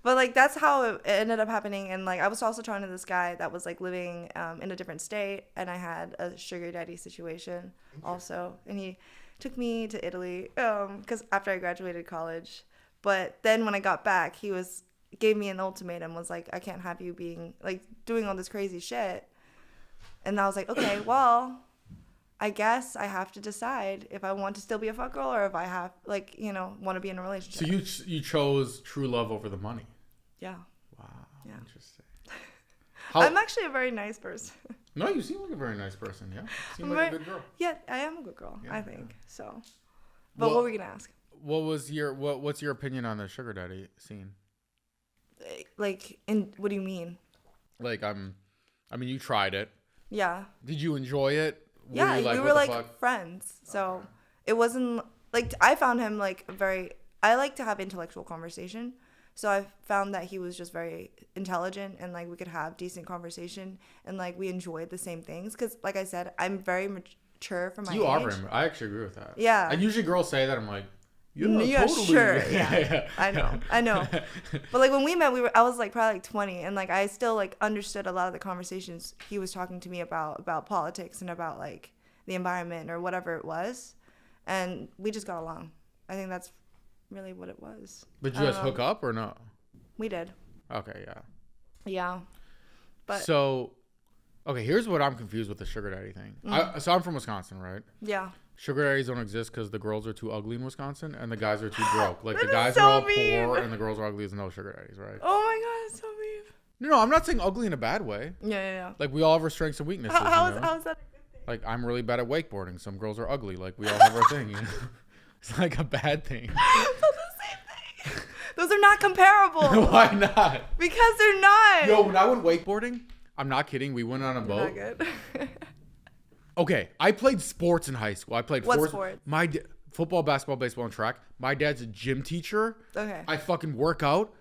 but like that's how it ended up happening. And like I was also talking to this guy that was like living in a different state, and I had a sugar daddy situation also, and he took me to Italy because after I graduated college. But then when I got back, he gave me an ultimatum, was like, I can't have you being like doing all this crazy shit. And I was like, okay, well, I guess I have to decide if I want to still be a fuck girl or if I have like, you know, want to be in a relationship. So you chose true love over the money. Yeah. Wow. Yeah. Interesting. I'm actually a very nice person. No, you seem like a very nice person. Yeah. You seem I'm like a very- good girl. Yeah, I am a good girl, Yeah, I think. So, but Well- what were you gonna ask? What's your opinion on the sugar daddy scene? Like, in what do you mean? Like I mean, you tried it. Yeah. Did you enjoy it? Yeah, you we what were the like fuck? friends. So it wasn't like I found him like I like to have intellectual conversation. So I found that he was just very intelligent and like we could have decent conversation and like we enjoyed the same things cuz like I said, I'm very mature for my You age. are very. I actually agree with that. Yeah. And usually girls say that. I'm like, yeah, Yeah, totally. sure. Yeah. I know. But like when we met, I was like probably like 20 and like I still like understood a lot of the conversations he was talking to me about politics and about like the environment or whatever it was. And we just got along. I think that's really what it was. But you guys hook up or no? We did. Okay, yeah. Yeah. But so, okay, here's what I'm confused with the sugar daddy thing. So I'm from Wisconsin, right? yeah. Sugar daddies don't exist because the girls are too ugly in Wisconsin and the guys are too broke. Like the That is guys so are all mean. poor and the girls are ugly. There's no sugar daddies, right? Oh my god, it's so mean. No, I'm not saying ugly in a bad way. Yeah. Like we all have our strengths and weaknesses. How you know? how is that a good thing? Like I'm really bad at wakeboarding. Some girls are ugly. Like we all have our thing. You know? It's like a bad thing. That's the same thing. Those are not comparable. Why not? Because they're not. Yo, when I went wakeboarding, I'm not kidding. We went on a boat. Not good. Okay, I played sports in high school. I played What sports. sport? Football, basketball, baseball, and track. My dad's a gym teacher. Okay. I fucking work out.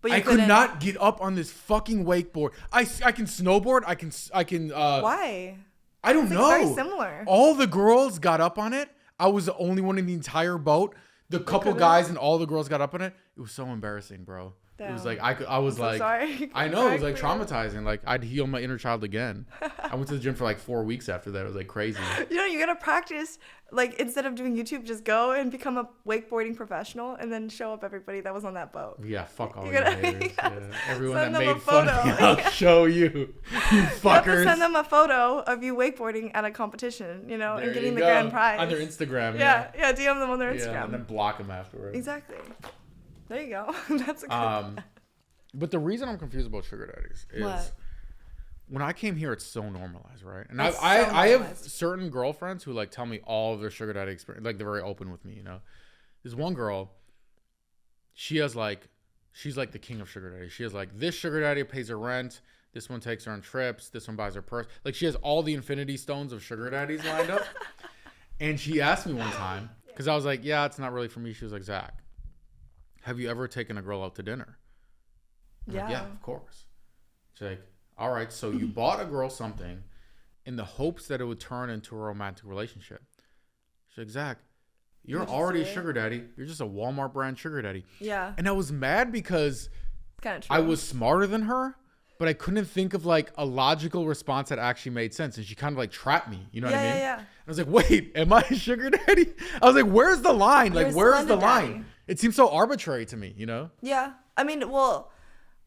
But you I could couldn't- not get up on this fucking wakeboard. I can snowboard. I can. Why? I don't It's know. like very similar. All the girls got up on it. I was the only one in the entire boat. The couple couldn't? guys and all the girls got up on it. It was so embarrassing, bro. It was Damn. like I was So like sorry. I know it was like Exactly. traumatizing. Like I'd heal my inner child again. I went to the gym for like 4 weeks after that. It was like crazy. You know, you gotta practice. Like instead of doing YouTube, just go and become a wakeboarding professional, and then show up everybody that was on that boat. Yeah, fuck all You you gotta- haters. yeah. Yeah. Everyone Send that them a made fun of me, photo. I'll show you. You You have to fuckers. send them a photo of you wakeboarding at a competition, you know, There and you getting the go. grand prize. On their Instagram. Yeah, DM them on their Yeah, Instagram. and then block them afterwards. Exactly. There you go. That's a good. But the reason I'm confused about sugar daddies is What? when I came here, it's so normalized, right? And It's I so have normalized. certain girlfriends who like tell me all of their sugar daddy experience. Like they're very open with me, you know. There's one girl. She's like the king of sugar daddy. She has like this sugar daddy pays her rent. This one takes her on trips. This one buys her purse. Like she has all the infinity stones of sugar daddies lined up. And she asked me one time because I was like, yeah, it's not really for me. She was like, Zach, have you ever taken a girl out to dinner? I'm like, Yeah. yeah, of course. She's like, all right, so you bought a girl something in the hopes that it would turn into a romantic relationship. She's like, Zach, you're Did you already a see it? sugar daddy. You're just a Walmart brand sugar daddy. Yeah. And I was mad because It's kind of true. I was smarter than her, but I couldn't think of like a logical response that actually made sense. And she kind of like trapped me. You know what I mean? Yeah. I was like, wait, am I a sugar daddy? I was like, where's the line? You're Like, a where's the slender line? daddy. It seems so arbitrary to me, you know? Yeah. I mean, well,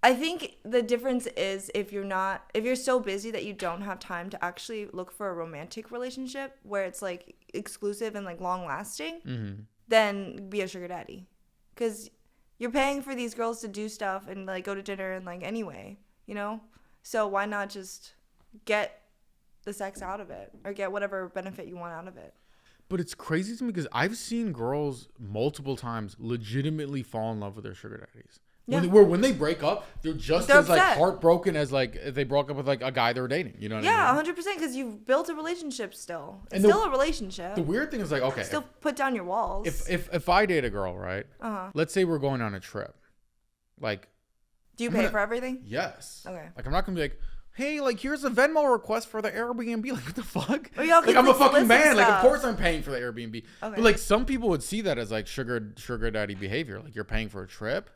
I think the difference is if you're so busy that you don't have time to actually look for a romantic relationship where it's like exclusive and like long lasting, then be a sugar daddy. Because you're paying for these girls to do stuff and like go to dinner and like anyway, you know? So why not just get the sex out of it or get whatever benefit you want out of it? But it's crazy to me because I've seen girls multiple times legitimately fall in love with their sugar daddies. Yeah. When they break up, they're just They're as like upset. heartbroken as like if they broke up with like a guy they were dating. You know what Yeah, I mean? 100% because you've built a relationship still. It's And still a relationship. The weird thing is like, okay, Still put down your walls. if I date a girl, right? Let's say we're going on a trip. Like, Do you I'm pay gonna- for everything? yes. Okay. Like I'm not gonna be like, hey, like here's a Venmo request for the Airbnb. Like what the fuck? Or y'all Like could I'm a like fucking split man. some Like of stuff. course I'm paying for the Airbnb. Okay. But like some people would see that as like sugar daddy behavior. Like you're paying for a trip.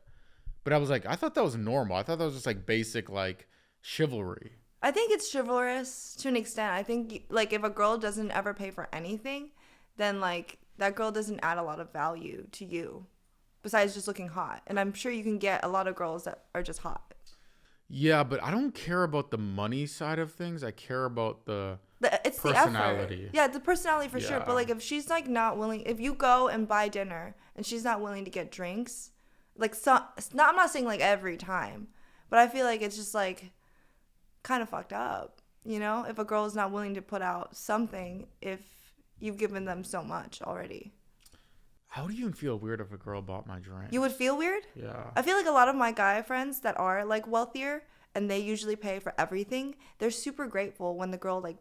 But I was like, I thought that was normal. I thought that was just like basic like chivalry. I think it's chivalrous to an extent. I think like if a girl doesn't ever pay for anything, then like that girl doesn't add a lot of value to you besides just looking hot. And I'm sure you can get a lot of girls that are just hot. Yeah, but I don't care about the money side of things. I care about It's personality. the effort. Yeah, the personality for sure. Yeah. But like if she's like not willing, if you go and buy dinner and she's not willing to get drinks, like I'm not saying like every time, but I feel like it's just like kind of fucked up, you know? If a girl is not willing to put out something if you've given them so much already. How do you even feel weird if a girl bought my drink? You would feel weird? Yeah. I feel like a lot of my guy friends that are like wealthier and they usually pay for everything, they're super grateful when the girl like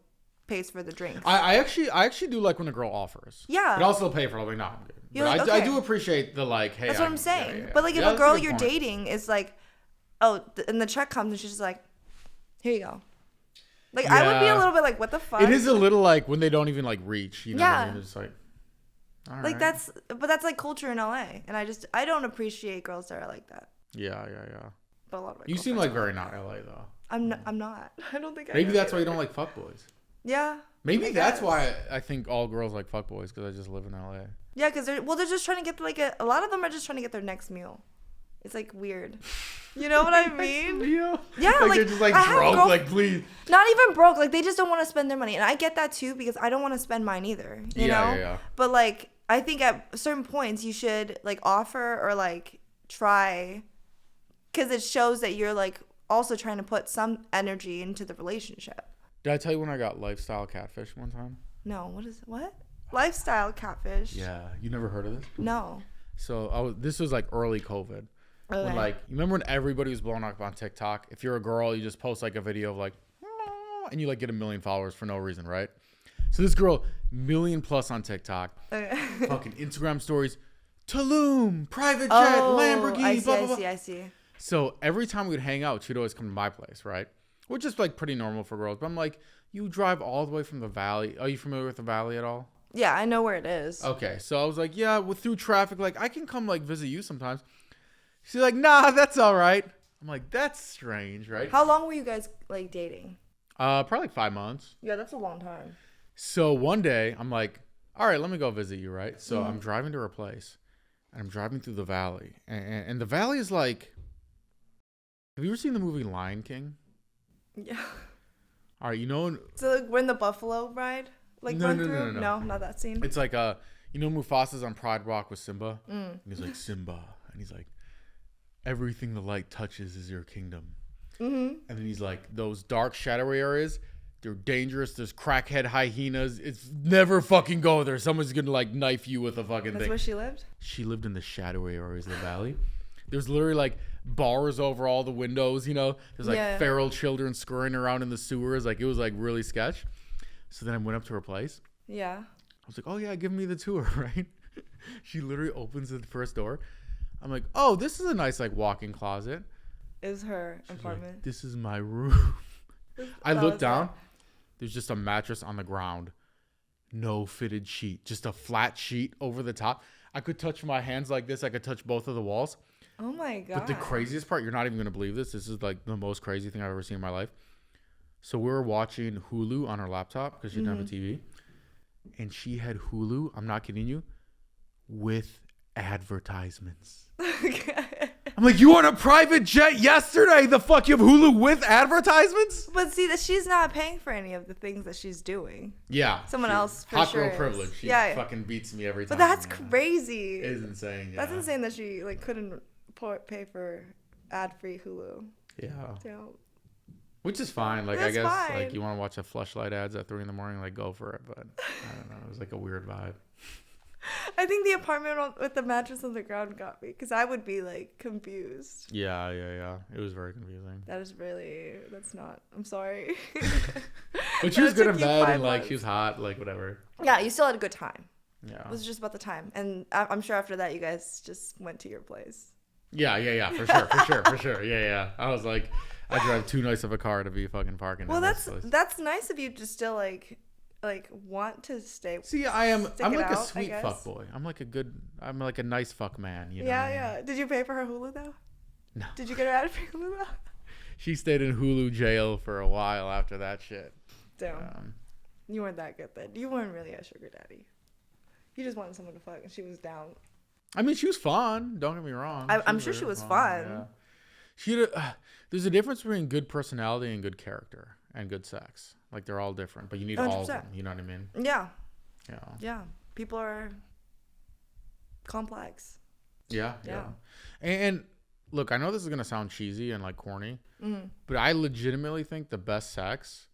pays for the drinks. I actually do like when the girl offers. Yeah. But I'll still pay for it. I'll be like, nah, I'm good. You're But like, I okay. do appreciate the like, hey. That's what I'm saying. Yeah. But like if Yeah, a girl that's good you're point. dating is like, oh, and the check comes and she's just like, here you go. Like I would be a little bit like, what the fuck? It is a little like when they don't even like reach, you know what I Yeah. mean? It's like, all Like right. that's like culture in LA, and I don't appreciate girls that are like that. Yeah. But a lot of my You seem girlfriends like are very not LA though. I'm not. I don't think I Maybe am that's why you either. don't like fuckboys. Yeah. Maybe I that's guess. why I think all girls like fuckboys, because I just live in LA. Yeah, because they're just trying to get like a lot of them are just trying to get their next meal. It's like weird. You know what I mean? Yeah, like they're just like I have broke, like please. Not even broke. Like they just don't want to spend their money, and I get that too because I don't want to spend mine either. You know? Yeah. But like I think at certain points you should like offer or like try, because it shows that you're like also trying to put some energy into the relationship. Did I tell you when I got lifestyle catfish one time? No, what? Lifestyle catfish? Yeah, you never heard of this? No. So this was like early COVID. Okay. When like, you remember when everybody was blowing up on TikTok? If you're a girl, you just post like a video of like, and you like get 1 million followers for no reason, right? So this girl, 1 million plus on TikTok, Okay. fucking Instagram stories, Tulum, private jet, Lamborghini, I see, blah, blah, blah. I see. So every time we'd hang out, she'd always come to my place, right? Which is like pretty normal for girls. But I'm like, you drive all the way from the valley. Are you familiar with the valley at all? Yeah, I know where it is. Okay, so I was like, yeah, through traffic, like I can come like visit you sometimes. She's like, nah, that's all right. I'm like, that's strange, right? How long were you guys like dating? Probably like 5 months. Yeah, that's a long time. So one day I'm like, all right, let me go visit you, right? So I'm driving to her place, and I'm driving through the valley, and the valley is like, have you ever seen the movie Lion King? Yeah. All right, you know, So like when the buffalo ride like No, run no, no, through? no, no. Not that scene. it's like you know, Mufasa's on Pride Rock with Simba, and he's like, Simba, and he's like, everything the light touches is your kingdom. And then he's like, those dark shadowy areas, they're dangerous. There's crackhead hyenas. It's never fucking go there. Someone's gonna like knife you with a fucking That's thing. where she lived? She lived in the shadowy areas of the valley. There's literally like bars over all the windows, you know. There's like Yeah. feral children scurrying around in the sewers. Like it was like really sketch. So then I went up to her place. Yeah. I was like, oh yeah, give me the tour, right? She literally opens the first door. I'm like, oh, this is a nice like walk-in closet. Is her She's like, apartment. this is my room. I That look was down. it. There's just a mattress on the ground. No fitted sheet. Just a flat sheet over the top. I could touch my hands like this. I could touch both of the walls. Oh my god. But the craziest part, you're not even going to believe this. This is like the most crazy thing I've ever seen in my life. So we were watching Hulu on her laptop because she didn't have a TV. And she had Hulu, I'm not kidding you, with advertisements. I'm like, you on a private jet yesterday? The fuck, you have Hulu with advertisements? But see that she's not paying for any of the things that she's doing. Yeah. Someone else for hot sure girl is. privilege. She Yeah. fucking beats me every time. But that's yeah. crazy. It is insane. Yeah. That's insane that she like couldn't pay for ad-free Hulu. Yeah. So, Which is fine. Like, I That's guess, fine. like, you want to watch a Fleshlight ads at 3 a.m, like, go for it. But I don't know. It was like a weird vibe. I think the apartment with the mattress on the ground got me because I would be like confused. Yeah. It was very confusing. That's not. I'm sorry. But she was That good took in you bed 5 and, like, months. she was hot, like, whatever. Yeah, you still had a good time. Yeah. It was just about the time, and I'm sure after that you guys just went to your place. Yeah. For sure. Yeah. I was like, I drive too nice of a car to be fucking parking. Well, in this place. that's nice of you to still like want to stay. See, I'm stick like it a out, I sweet guess. fuck boy. I'm like a nice fuck man. You know Yeah, what I mean? yeah. Did you pay for her Hulu though? No. Did you get her ad-free Hulu though? She stayed in Hulu jail for a while after that shit. Damn. You weren't that good then. You weren't really a sugar daddy. You just wanted someone to fuck, and she was down. I mean, she was fun. Don't get me wrong. I'm sure she very was fun. Yeah. She there's a difference between good personality and good character and good sex. Like, they're all different, but you need all of 100%. them. You know what I mean? Yeah. Yeah. Yeah. People are complex. Yeah. Yeah. And look, I know this is gonna sound cheesy and like corny, Mm-hmm. but I legitimately think the best sex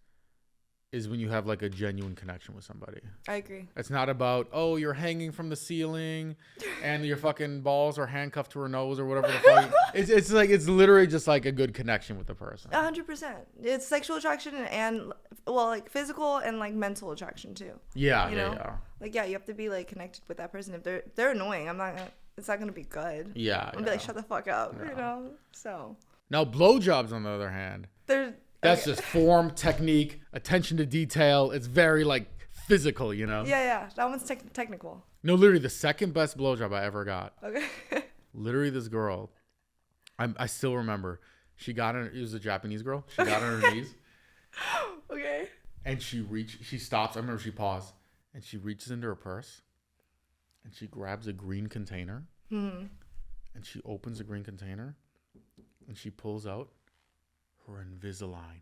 is when you have like a genuine connection with somebody. I agree. It's not about, oh, you're hanging from the ceiling and your fucking balls are handcuffed to her nose or whatever the fuck. It's like, it's literally just like a good connection with the person. 100%. It's sexual attraction and well, like physical and like mental attraction too. Yeah, you know? yeah. Like, yeah, you have to be like connected with that person. If they're annoying, it's not gonna be good. Yeah. I'm gonna be like, shut the fuck up, Yeah. you know? So. Now, blowjobs, on the other hand, that's just form, technique, attention to detail. It's very like physical, you know? Yeah. That one's technical. No, literally the second best blowjob I ever got. Okay. Literally this girl, I still remember. She got on, it was a Japanese girl. She got on her knees. Okay. And she stops. I remember she paused. And she reaches into her purse. And she grabs a green container. Mm-hmm. And she opens the green container. And she pulls out her Invisalign.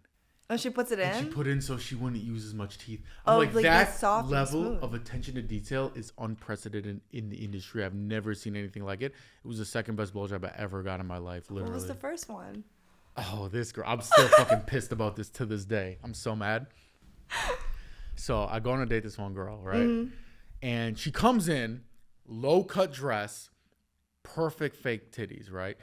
Oh, she puts it in? And she put in so she wouldn't use as much teeth. I'm like that soft level of attention to detail is unprecedented in the industry. I've never seen anything like it. It was the second best blowjob I ever got in my life, literally. What was the first one? Oh, this girl. I'm still fucking pissed about this to this day. I'm so mad. So I go on a date with this one girl, right? Mm-hmm. And she comes in, low-cut dress, perfect fake titties, right?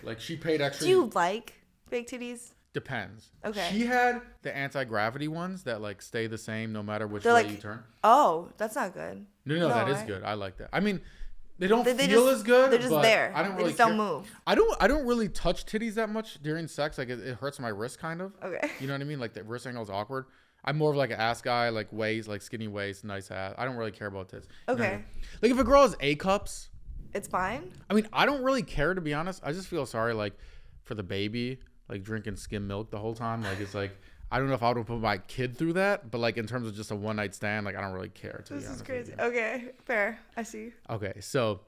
Like she paid extra. Do you like fake titties? Depends. Okay. She had the anti-gravity ones that like stay the same no matter which way like, you turn. Oh, that's not good. No, that is good. I like that. I mean, they don't feel as good. They're just but there. I don't they really just don't move. I don't really touch titties that much during sex. Like it hurts my wrist kind of. Okay. You know what I mean? Like the wrist angle is awkward. I'm more of like an ass guy, like waist, like skinny waist, nice ass. I don't really care about tits. Okay. You know what I mean? Like if a girl has A cups, it's fine. I mean, I don't really care, to be honest. I just feel sorry like for the baby, like drinking skim milk the whole time. Like it's like, I don't know if I would put my kid through that, but like in terms of just a one night stand, like I don't really care. This is crazy. Okay, fair. I see. Okay, so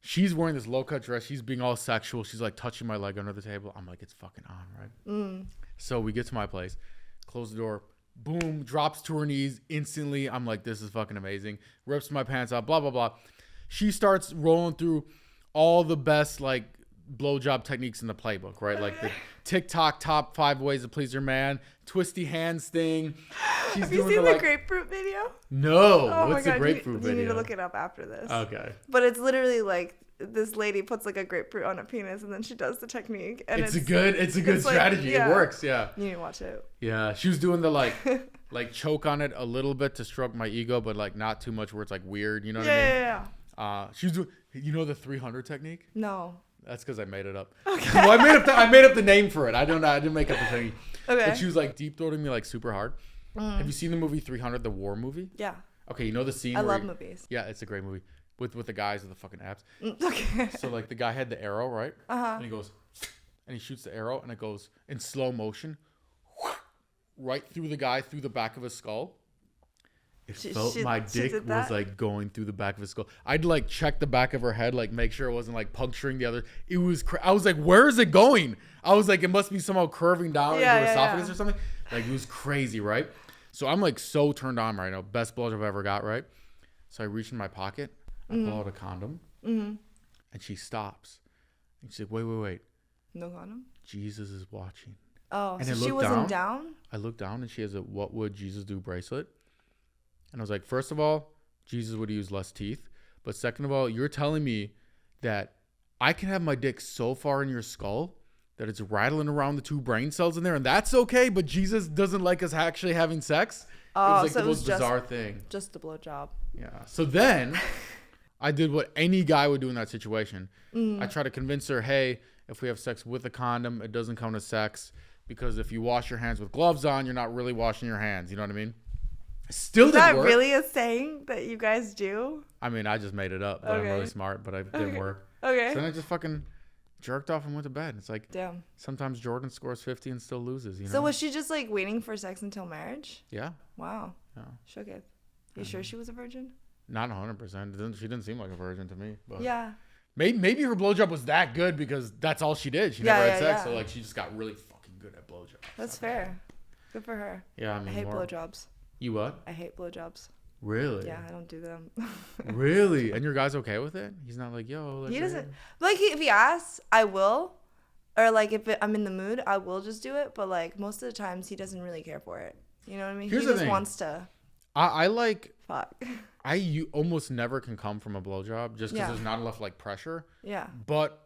she's wearing this low cut dress. She's being all sexual. She's like touching my leg under the table. I'm like, it's fucking on, right? Mm. So we get to my place, close the door, boom, drops to her knees instantly. I'm like, this is fucking amazing. Rips my pants off, blah, blah, blah. She starts rolling through all the best like blowjob techniques in the playbook, right? Like the TikTok top 5 ways to please your man, twisty hands thing. Have you seen the grapefruit video? No. Oh What's the grapefruit video? You need to look it up after this. Okay. But it's literally like this lady puts like a grapefruit on a penis and then she does the technique. And it's a good strategy. Like, it works. Yeah. You need to watch it. Yeah. She was doing the like choke on it a little bit to stroke my ego, but like not too much where it's like weird. You know what I mean? Yeah. She was doing, you know, the 300 technique? No. That's because I made it up. Okay. Well, I made up the name for it. I didn't make up the technique. Okay. But she was like deep throating me like super hard. Have you seen the movie 300, the war movie? Yeah. Okay, you know the scene. I love movies. Yeah, it's a great movie with the guys with the fucking abs. Okay. So like the guy had the arrow, right? And he goes, and he shoots the arrow, and it goes in slow motion, right through the guy through the back of his skull. It felt my dick was like going through the back of his skull. I'd like check the back of her head, like make sure it wasn't like puncturing the other. It was. I was like, where is it going? I was like, it must be somehow curving down into her esophagus or something. Like it was crazy, right? So I'm like so turned on right now. Best blowjob I've ever got, right? So I reach in my pocket, I pull out a condom, and she stops. And she's like, wait. No condom? Jesus is watching. Oh, and so she wasn't down? I looked down and she has a "What would Jesus do" bracelet. And I was like, first of all, Jesus would use less teeth. But second of all, you're telling me that I can have my dick so far in your skull that it's rattling around the 2 brain cells in there, and that's okay, but Jesus doesn't like us actually having sex? Oh, it was like so the most bizarre thing. Just the blowjob. Yeah. So then I did what any guy would do in that situation. I try to convince her, hey, if we have sex with a condom, it doesn't count as sex, because if you wash your hands with gloves on, you're not really washing your hands. You know what I mean? Still didn't work. Is that really a saying that you guys do? I mean, I just made it up, but I'm really smart, but it didn't work. Okay. So then I just fucking jerked off and went to bed. It's like, damn. Sometimes Jordan scores 50 and still loses, you know? So was she just like waiting for sex until marriage? Yeah. Wow. Yeah. Shook it. You sure she was a virgin? Not 100%. She didn't seem like a virgin to me. But yeah. Maybe her blowjob was that good because that's all she did. She never had sex, so like she just got really fucking good at blowjobs. That's fair. Good for her. Yeah, I mean, I hate blowjobs. You what? I hate blowjobs. Really? Yeah, I don't do them. Really? And your guy's okay with it? He's not like, yo. He doesn't. Like, if he asks, I will. Or, like, if I'm in the mood, I will just do it. But, like, most of the times, he doesn't really care for it. You know what I mean? Here's he the just thing. wants to I like, fuck. you almost never can come from a blowjob just because there's not enough like pressure. Yeah. But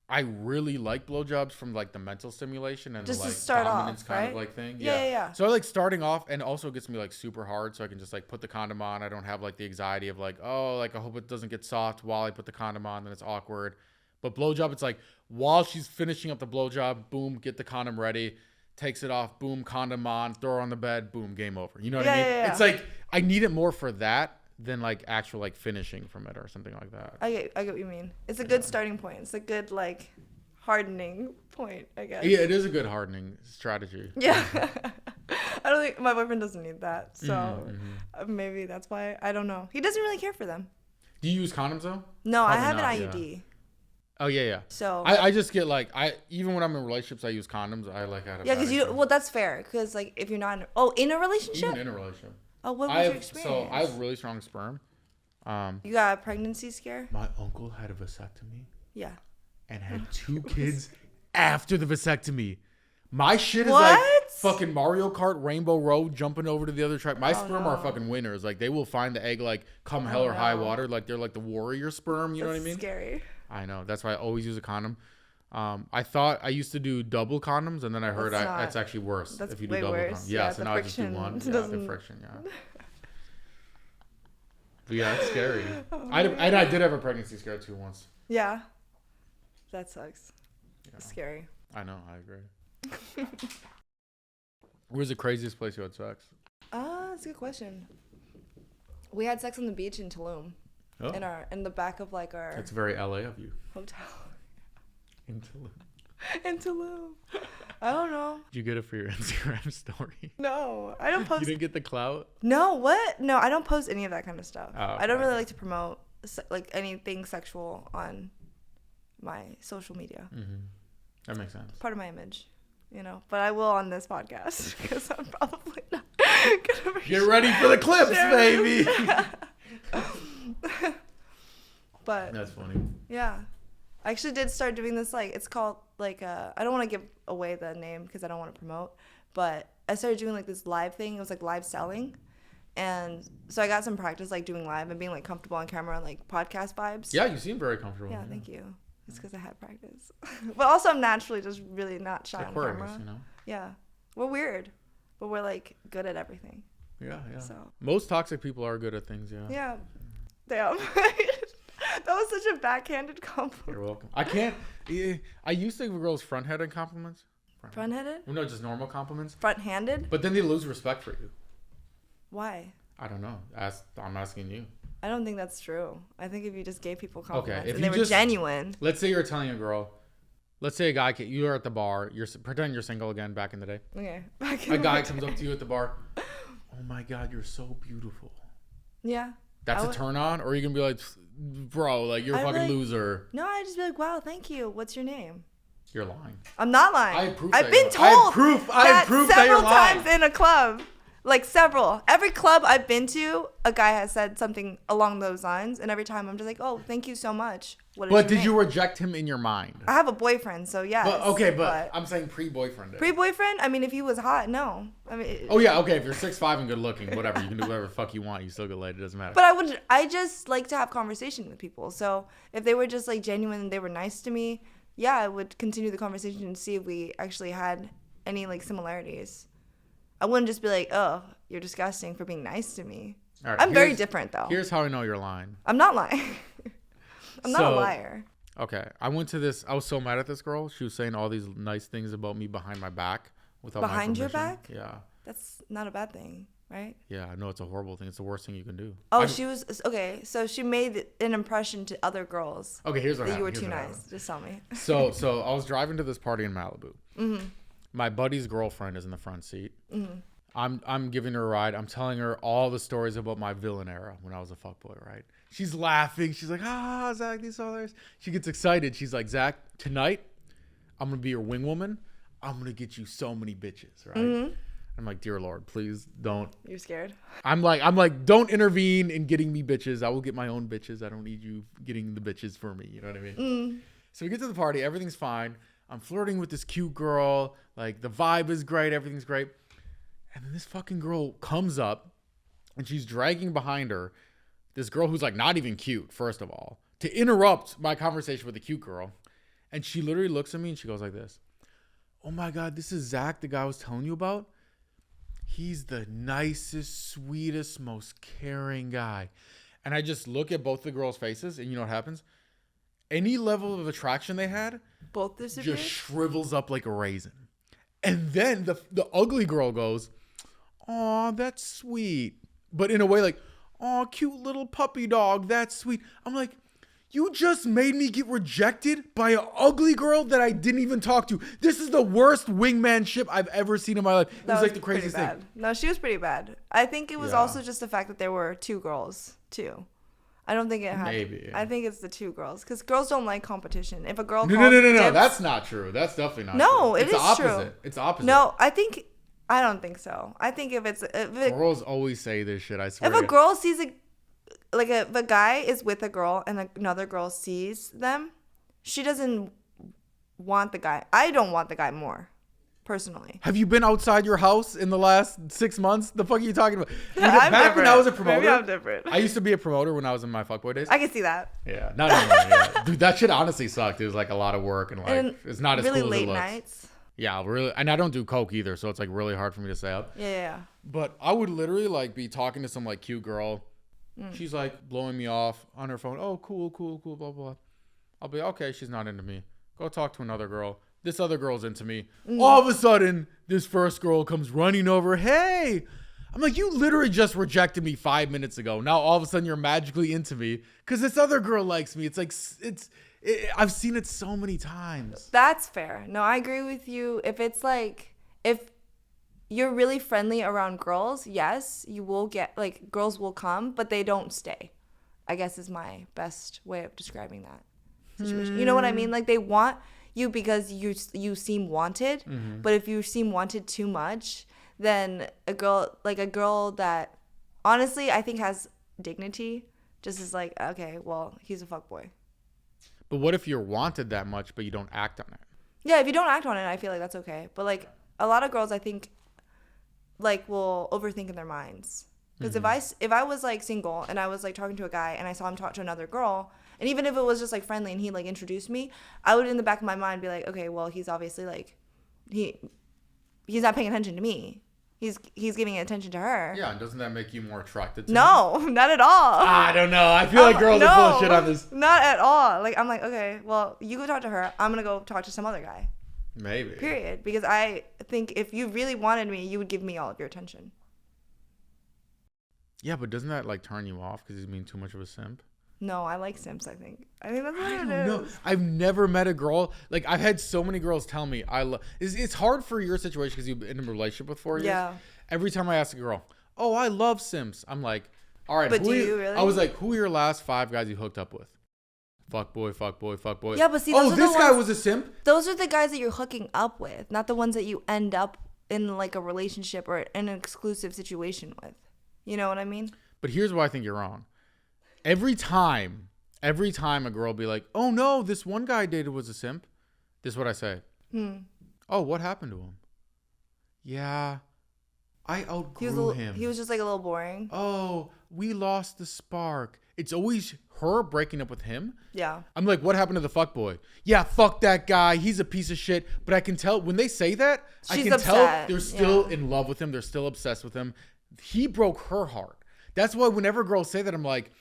I really like blowjobs from like the mental stimulation and Just the to like start dominance off, kind right? of like thing. Yeah. So I like starting off, and also it gets me like super hard, so I can just like put the condom on. I don't have like the anxiety of like, oh, like I hope it doesn't get soft while I put the condom on, then it's awkward. But blowjob, it's like while she's finishing up the blowjob, boom, get the condom ready, takes it off, boom, condom on, throw her on the bed, boom, game over. You know what I mean? Yeah. It's like I need it more for that than like actual like finishing from it or something like that. I get what you mean. It's a good starting point. It's a good like hardening point, I guess. Yeah, it is a good hardening strategy. Yeah. I don't think my boyfriend doesn't need that, so Mm-hmm. maybe that's why. I don't know. He doesn't really care for them. Do you use condoms though? No, Probably I have not, an IUD. Oh yeah. So I just get like even when I'm in relationships I use condoms. I like out of because that's fair. Because like if you're not in a relationship. even in a relationship. Oh, what was your experience? So I have really strong sperm. You got a pregnancy scare? My uncle had a vasectomy. Yeah. And had 2 kids after the vasectomy. My shit is What? like fucking Mario Kart Rainbow Road jumping over to the other track. My sperm are fucking winners. Like they will find the egg like come hell or high water. Like they're like the warrior sperm. You know what I mean? Scary. I know. That's why I always use a condom. I thought I used to do double condoms, and then I heard that's actually worse That's if you do way double worse. condoms. Yeah, Yeah, so the now I just do friction one. Yeah, doesn't- the friction, yeah. But yeah, it's scary. I did have a pregnancy scare too once. Yeah. That sucks. Yeah. Scary. I know. I agree. Where's the craziest place you had sex? That's a good question. We had sex on the beach in Tulum. Oh, In the back of like our that's very LA of you. hotel. In Tulum. In Tulum. I don't know. Did you get it for your Instagram story? No, I don't You post. didn't get the clout? No, what? No, I don't post any of that kind of stuff. Oh, I don't okay. really like to promote like anything sexual on my social media. Mm-hmm. That makes sense. Part of my image, you know. But I will on this podcast because I'm probably not gonna be Get ready for the clips, baby. But That's funny. yeah, I actually did start doing this. Like it's called like I don't want to give away the name because I don't want to promote. But I started doing like this live thing. It was like live selling. And so I got some practice like doing live and being like comfortable on camera and like podcast vibes. Yeah, you seem very comfortable. Yeah, thank you. It's because I had practice. But also I'm naturally just really not shy on Aquarius, camera. you know? Yeah. We're weird, but we're like good at everything. Yeah. So Most toxic people are good at things, yeah. yeah. Damn. That was such a backhanded compliment. You're welcome. I can't. I used to give girls front-headed compliments. Front-headed? Well, no, just normal compliments. Front-handed? But then they lose respect for you. Why? I don't know. I'm asking you. I don't think that's true. I think if you just gave people compliments if and they you were just- genuine. Let's say you're telling a girl. Let's say a guy. You're at the bar. Pretend you're single again. Back in the day, Okay. a guy comes up to you at the bar. Oh my God, you're so beautiful. Yeah. That's a turn on, or are you gonna be like, bro, like you're a I'd be fucking like- loser. No, I just be like, wow, thank you. What's your name? You're lying. I'm not lying. I have proof I've that been you're lying. I have told proof- I have that proof that you're several times lying. in a club. Like several. Every club I've been to, a guy has said something along those lines, and every time I'm just like, oh, thank you so much. What is But your did name? you reject him in your mind? I have a boyfriend, so yes. But okay, but I'm saying pre-boyfriend. Pre-boyfriend? I mean, if he was hot, no. I mean. Oh yeah, okay. If you're 6'5" and good looking, whatever, you can do whatever the fuck you want. You still get laid. It doesn't matter. But I just like to have conversation with people. So if they were just like genuine and they were nice to me, yeah, I would continue the conversation and see if we actually had any like similarities. I wouldn't just be like, oh, you're disgusting for being nice to me. All right, I'm very different though. Here's how I know you're lying. I'm not lying. I'm not a liar. Okay, I went to this. I was so mad at this girl. She was saying all these nice things about me behind my back without my Behind your permission. back? Yeah. That's not a bad thing, right? Yeah, I know it's a horrible thing. It's the worst thing you can do. Oh, she was okay. So she made an impression to other girls Okay, here's what that happened. you were Here's too what nice. happened. Just tell me. So I was driving to this party in Malibu. Mm-hmm. My buddy's girlfriend is in the front seat. Mm-hmm. I'm giving her a ride. I'm telling her all the stories about my villain era when I was a fuckboy, right? She's laughing. She's like, Zach, these others. She gets excited. She's like, Zach, tonight, I'm going to be your wing woman. I'm going to get you so many bitches, right? Mm-hmm. I'm like, dear Lord, please don't. You're scared? I'm like, don't intervene in getting me bitches. I will get my own bitches. I don't need you getting the bitches for me. You know what I mean? Mm. So we get to the party. Everything's fine. I'm flirting with this cute girl. Like, the vibe is great. Everything's great. And then this fucking girl comes up and she's dragging behind her this girl who's like not even cute, first of all, to interrupt my conversation with the cute girl. And she literally looks at me and she goes like this. Oh my God, this is Zach, the guy I was telling you about. He's the nicest, sweetest, most caring guy. And I just look at both the girls' faces and you know what happens? Any level of attraction they had Both disappear? just shrivels up like a raisin. And then the ugly girl goes, "Aw, that's sweet." But in a way like, "Aw, cute little puppy dog, that's sweet." I'm like, you just made me get rejected by an ugly girl that I didn't even talk to. This is the worst wingman ship I've ever seen in my life. It was like the craziest thing. No, she was pretty bad. I think it was also just the fact that there were two girls, too. I don't think it had. Maybe. I think it's the two girls. Because girls don't like competition. If a girl No. That's not true. That's definitely not true. No, it it's is opposite. true. It's opposite. No, I don't think so. I think Girls always say this shit, I swear. If a girl sees if a guy is with a girl and another girl sees them, she doesn't want the guy. I don't want the guy more, personally. Have you been outside your house in the last 6 months? The fuck are you talking about? Back when I was a promoter. Maybe I'm different. I used to be a promoter when I was in my fuckboy days. I can see that. Yeah, not anymore. Yeah. Dude, that shit honestly sucked. It was like a lot of work and it's not as really cool as it late looks. Nights. Yeah, really. And I don't do coke either, so it's like really hard for me to stay up. Yeah. But I would literally like be talking to some like cute girl. She's like blowing me off on her phone. Oh, cool, blah, blah. I'll be, okay, she's not into me. Go talk to another girl. This other girl's into me. All of a sudden, this first girl comes running over. Hey! I'm like, you literally just rejected me 5 minutes ago. Now all of a sudden you're magically into me because this other girl likes me. It's like, I've seen it so many times. That's fair. No, I agree with you. If it's like, if you're really friendly around girls, yes, you will get, like, girls will come, but they don't stay, I guess is my best way of describing that situation. You know what I mean? Like, they want you because you seem wanted, but if you seem wanted too much, then a girl that honestly I think has dignity just is like, okay, well, he's a fuckboy. But what if you're wanted that much, but you don't act on it? Yeah, if you don't act on it, I feel like that's okay. But, like, a lot of girls, I think, like, will overthink in their minds. Because if I was, like, single and I was, like, talking to a guy and I saw him talk to another girl, and even if it was just, like, friendly and he, like, introduced me, I would, in the back of my mind, be like, okay, well, he's obviously, like, he's not paying attention to me. He's giving attention to her. Yeah, and doesn't that make you more attracted to No, him? not at all. I don't know. I feel like girls are full of shit on this. Not at all. Like, I'm like, okay, well, you go talk to her. I'm going to go talk to some other guy. Maybe. Period. Because I think if you really wanted me, you would give me all of your attention. Yeah, but doesn't that, like, turn you off because he's being too much of a simp? No, I like simps, I think. I think that's what I it don't know. is. I've never met a girl. Like, I've had so many girls tell me it's hard for your situation because you've been in a relationship with 4 years. Yeah. Every time I ask a girl, oh, I love simps. I'm like, all right. But do you really? I was like, who are your last 5 guys you hooked up with? Fuckboy. Yeah, but see, this guy was a simp? Those are the guys that you're hooking up with, not the ones that you end up in, like, a relationship or an exclusive situation with. You know what I mean? But here's why I think you're wrong. Every time a girl be like, oh no, this one guy I dated was a simp. This is what I say. Oh, what happened to him? Yeah, I outgrew him. He was just like a little boring. Oh, we lost the spark. It's always her breaking up with him. Yeah. I'm like, what happened to the fuckboy? Yeah, fuck that guy. He's a piece of shit. But I can tell when they say that, I can tell they're still in love with him. They're still obsessed with him. He broke her heart. That's why whenever girls say that, I'm like,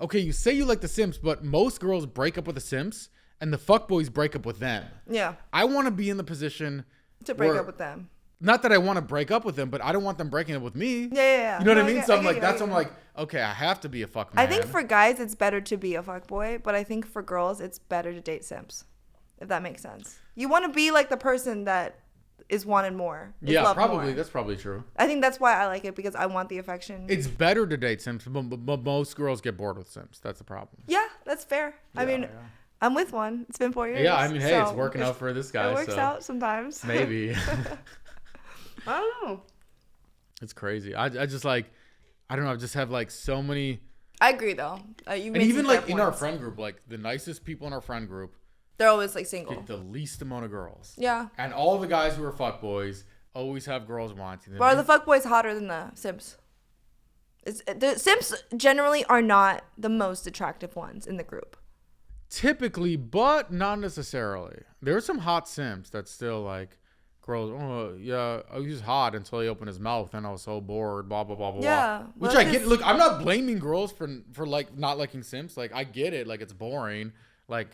okay, you say you like the simps, but most girls break up with the simps and the fuckboys break up with them. Yeah. I want to be in the position to break up with them. Not that I want to break up with them, but I don't want them breaking up with me. Yeah. You know what I mean? So I'm like, I'm like, okay, I have to be a fuck man. I think for guys, it's better to be a fuckboy, but I think for girls, it's better to date simps, if that makes sense. You want to be like the person that is wanted more. Yeah, probably. More. That's probably true. I think that's why I like it, because I want the affection. It's better to date simps, but most girls get bored with simps. That's the problem. Yeah, that's fair. Yeah, I mean, I'm with one. It's been 4 years. Yeah, I mean, hey, it's working out for this guy. It works out sometimes. Maybe. I don't know. It's crazy. I just like, I don't know. I just have like so many. I agree though. And even like in our friend group, like the nicest people in our friend group, they're always like single. Get the least amount of girls. Yeah. And all the guys who are fuckboys always have girls wanting them. But are the fuckboys hotter than the simps? The simps generally are not the most attractive ones in the group. Typically, but not necessarily. There's some hot simps that still like girls. Oh yeah, he's hot until he opened his mouth, and I was so bored. Blah blah blah blah. Yeah, Which I get. Look, I'm not blaming girls for like not liking simps. Like I get it. Like it's boring. Like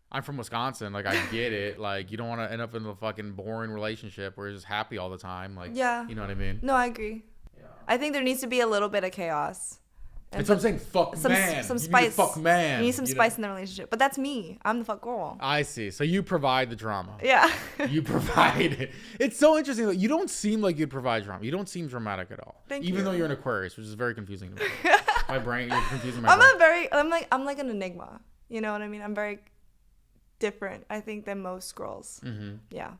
I'm from Wisconsin. Like I get it. Like you don't want to end up in a fucking boring relationship where you're just happy all the time. Like yeah, you know what I mean? No, I agree. Yeah. I think there needs to be a little bit of chaos. And so I'm saying fuck man. Some spice. Fuck man. You need some spice in the relationship. But that's me. I'm the fuck girl. I see. So you provide the drama. Yeah. You provide it. It's so interesting. Like, you don't seem like you'd provide drama. You don't seem dramatic at all. Thank you. Even though you're an Aquarius, which is very confusing to me. My brain, you're confusing my brain. I'm like an enigma. You know what I mean? I'm very different, I think, than most girls. Mm-hmm. Yeah.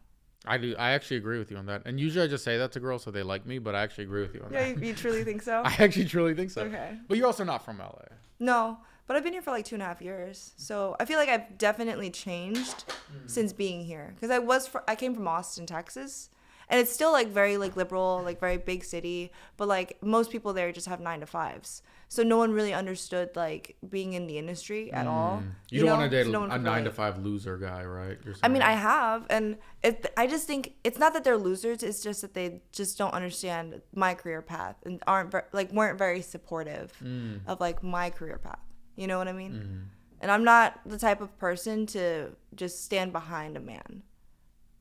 I do. I actually agree with you on that. And usually I just say that to girls so they like me, but I actually agree with you on that. Yeah, you truly think so? I actually truly think so. Okay. But you're also not from LA. No, but I've been here for like 2.5 years. So I feel like I've definitely changed since being here. Because I came from Austin, Texas. And it's still like very like liberal, like very big city. But like most people there just have 9-to-5s. So no one really understood like being in the industry at all. You don't want to date a 9-to-5 loser guy, right? I mean, I have, and I just think it's not that they're losers. It's just that they just don't understand my career path and weren't very supportive of like my career path. You know what I mean? And I'm not the type of person to just stand behind a man.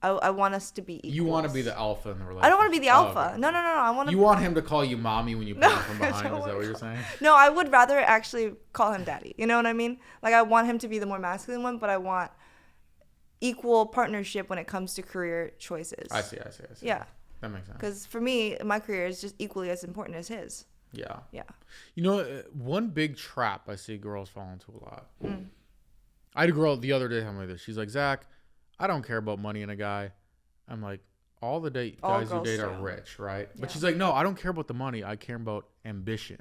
I want us to be equals. You want to be the alpha in the relationship. I don't want to be the alpha. Okay. No. I want to. You want him to call you mommy when you pull him from behind. Is that what you're saying? No, I would rather actually call him daddy. You know what I mean? Like I want him to be the more masculine one, but I want equal partnership when it comes to career choices. I see. Yeah. That makes sense. Because for me, my career is just equally as important as his. Yeah. Yeah. You know, one big trap I see girls fall into a lot. I had a girl the other day tell me this. She's like, Zach, I don't care about money in a guy. I'm like, all the guys you date are rich, right? But she's like, no, I don't care about the money. I care about ambition.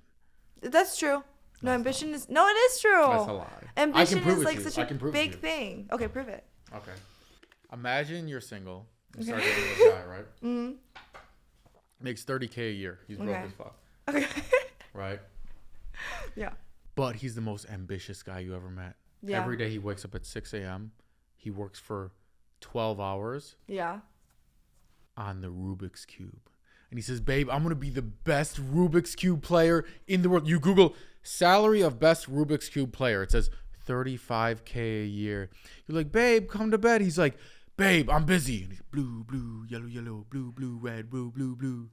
That's true. No, ambition is... No, it is true. That's a lie. Ambition is like such a big thing. Okay, prove it. Okay. Imagine you're single. You start dating a guy, right? Mm-hmm. Makes $30K a year. He's broke as fuck. Okay. Right? Yeah. But he's the most ambitious guy you ever met. Yeah. Every day he wakes up at 6 a.m. He works for 12 hours. Yeah. On the Rubik's Cube. And he says, babe, I'm going to be the best Rubik's Cube player in the world. You Google salary of best Rubik's Cube player. It says $35K a year. You're like, babe, come to bed. He's like, babe, I'm busy. And he's blue, blue, yellow, yellow, blue, blue, red, blue, blue, blue.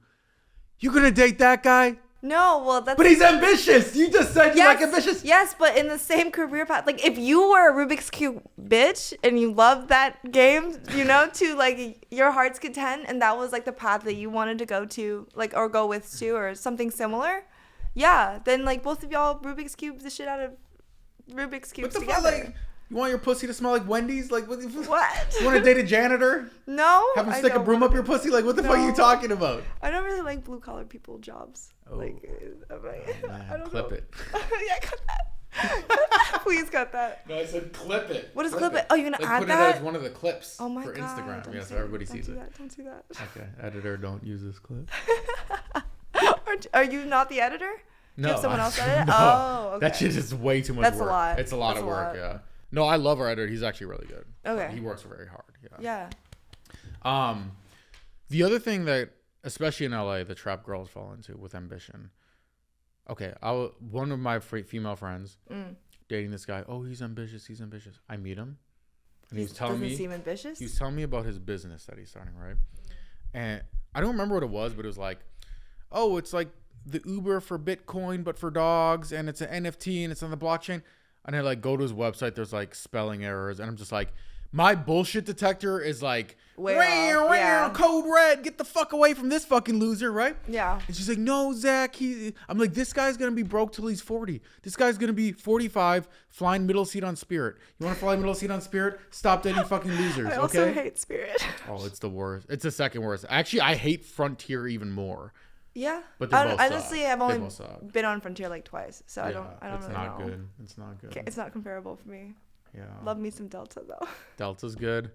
You going to date that guy? No, well, that's... But he's ambitious. You just said you like ambitious. Yes, but in the same career path. Like, if you were a Rubik's Cube bitch and you loved that game, you know, to, like, your heart's content, and that was, like, the path that you wanted to go to, like, or go with to, or something similar, yeah, then, like, both of y'all Rubik's Cube the shit out of Rubik's Cubes together. Fuck, like, you want your pussy to smell like Wendy's? Like, what? You want to date a janitor? No. Have him stick a broom up your pussy? Like, what the fuck are you talking about? I don't really like blue-collar people jobs. Oh. Like, I don't clip know. it. Yeah, cut that. Please cut that. No, I said clip it. What is clip it? Oh, you're going to add put that? Put it as one of the clips for Instagram. Yeah, so everybody sees it. Don't do that. Okay, editor, don't use this clip. Are you not the editor? No. Do you have someone else edit it? No. Oh, okay. That shit is way too much work. That's a lot. It's a lot of work, yeah. No, I love our editor. He's actually really good. Okay. He works very hard. Yeah. The other thing that, especially in LA, the trap girls fall into with ambition. Okay, one of my female friends dating this guy. Oh, he's ambitious. I meet him, and he was telling me. Doesn't seem ambitious. He was telling me about his business that he's starting, right? And I don't remember what it was, but it was like, oh, it's like the Uber for Bitcoin, but for dogs, and it's an NFT, and it's on the blockchain. And I like go to his website. There's like spelling errors, and I'm just like, my bullshit detector is like, code red. Get the fuck away from this fucking loser, right? Yeah. And she's like, no, Zach. I'm like, this guy's gonna be broke till he's 40. This guy's gonna be 45, flying middle seat on Spirit. You want to fly middle seat on Spirit? Stop dating fucking losers. I also hate Spirit. Oh, it's the worst. It's the second worst. Actually, I hate Frontier even more. Yeah, but honestly, I've only been on Frontier like twice, so I don't it's really not know. Good. It's not good. It's not comparable for me. Yeah. Love me some Delta though. Delta's good.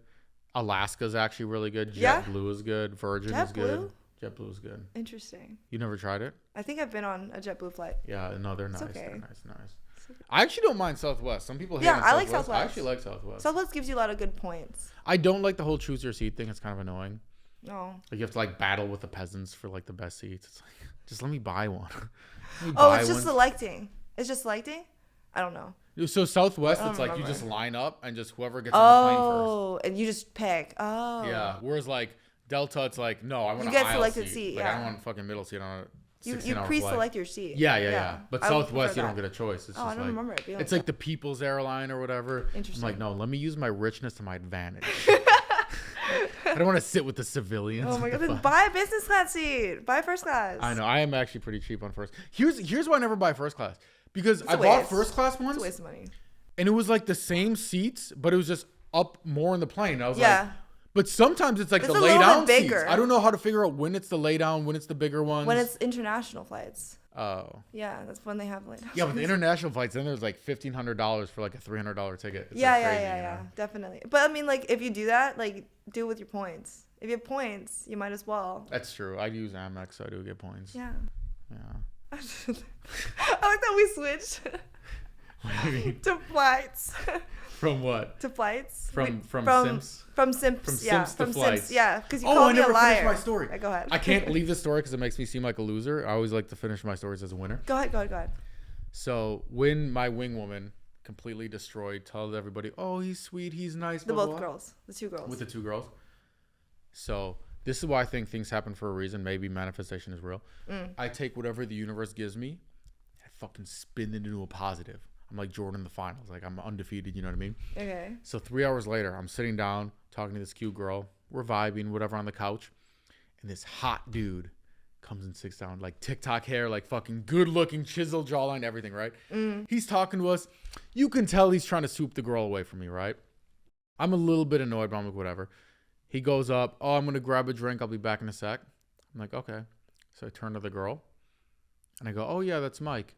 Alaska's actually really good. Yeah? JetBlue is good. Virgin is good. JetBlue? JetBlue is good. Interesting. You never tried it? I think I've been on a JetBlue flight. Yeah, no, they're nice. okay. They're nice. I actually don't mind Southwest. Some people hate Yeah, on I like Southwest. I Southwest. actually like Southwest. Southwest gives you a lot of good points. I don't like the whole choose your seat thing. It's kind of annoying. No. Like you have to like battle with the peasants for like the best seats. It's like, just let me buy one. Oh, it's just selecting. It's just selecting? I don't know. So Southwest, it's like you just line up and just whoever gets on the plane first. Oh, and you just pick. Oh. Yeah. Whereas like Delta, it's like, no, I want you an get aisle selected seat. seat. Like Yeah. I don't want a fucking middle seat on a You 16-hour pre-select flight. your seat. Yeah. But I would Southwest, prefer you don't that. get a choice. It's I just don't remember it being it's like like the People's Airline or whatever. Interesting. I'm like, no, let me use my richness to my advantage. I don't want to sit with the civilians. Oh my god! Then buy a business class seat. Buy first class. I know. I am actually pretty cheap on first. Here's why I never buy first class. Because It's I a bought waste. first class once. It's a waste of money. And it was like the same seats, but it was just up more in the plane. I was Yeah. like, but sometimes it's like It's the a lay little down bit seats. bigger. I don't know how to figure out when it's the lay down, when it's the bigger ones. When it's international flights. Oh. Yeah, that's when they have laid Yeah, but the international flights, then there's like $1,500 for like a $300 ticket. It's yeah, like yeah, crazy, yeah, you yeah, know? definitely. But I mean, like, if you do that, like, do it with your points. If you have points, you might as well. That's true. I use Amex, so I do get points. Yeah. Yeah. I like that we switched What do you mean? to flights. From what? To flights. From From Sims? From Simps. From Yeah. Sims to From flights. Simps. Yeah. Because you Oh, called I me a never liar. finished my story. Yeah, go ahead. I can't leave this story because it makes me seem like a loser. I always like to finish my stories as a winner. Go ahead. So when my wing woman completely destroyed, told everybody, oh, he's sweet, he's nice. The blah, both blah, blah. girls. The two girls. With the two girls. So this is why I think things happen for a reason. Maybe manifestation is real. I take whatever the universe gives me, I fucking spin it into a positive. I'm like Jordan in the finals. Like I'm undefeated, you know what I mean? Okay. So 3 hours later, I'm sitting down talking to this cute girl. We're vibing, whatever, on the couch. And this hot dude comes and sits down, like TikTok hair, like fucking good looking, chiseled jawline, everything, right? He's talking to us. You can tell he's trying to swoop the girl away from me, right? I'm a little bit annoyed, but I'm like, whatever. He goes up, oh, I'm going to grab a drink. I'll be back in a sec. I'm like, okay. So I turn to the girl and I go, oh yeah, that's Mike.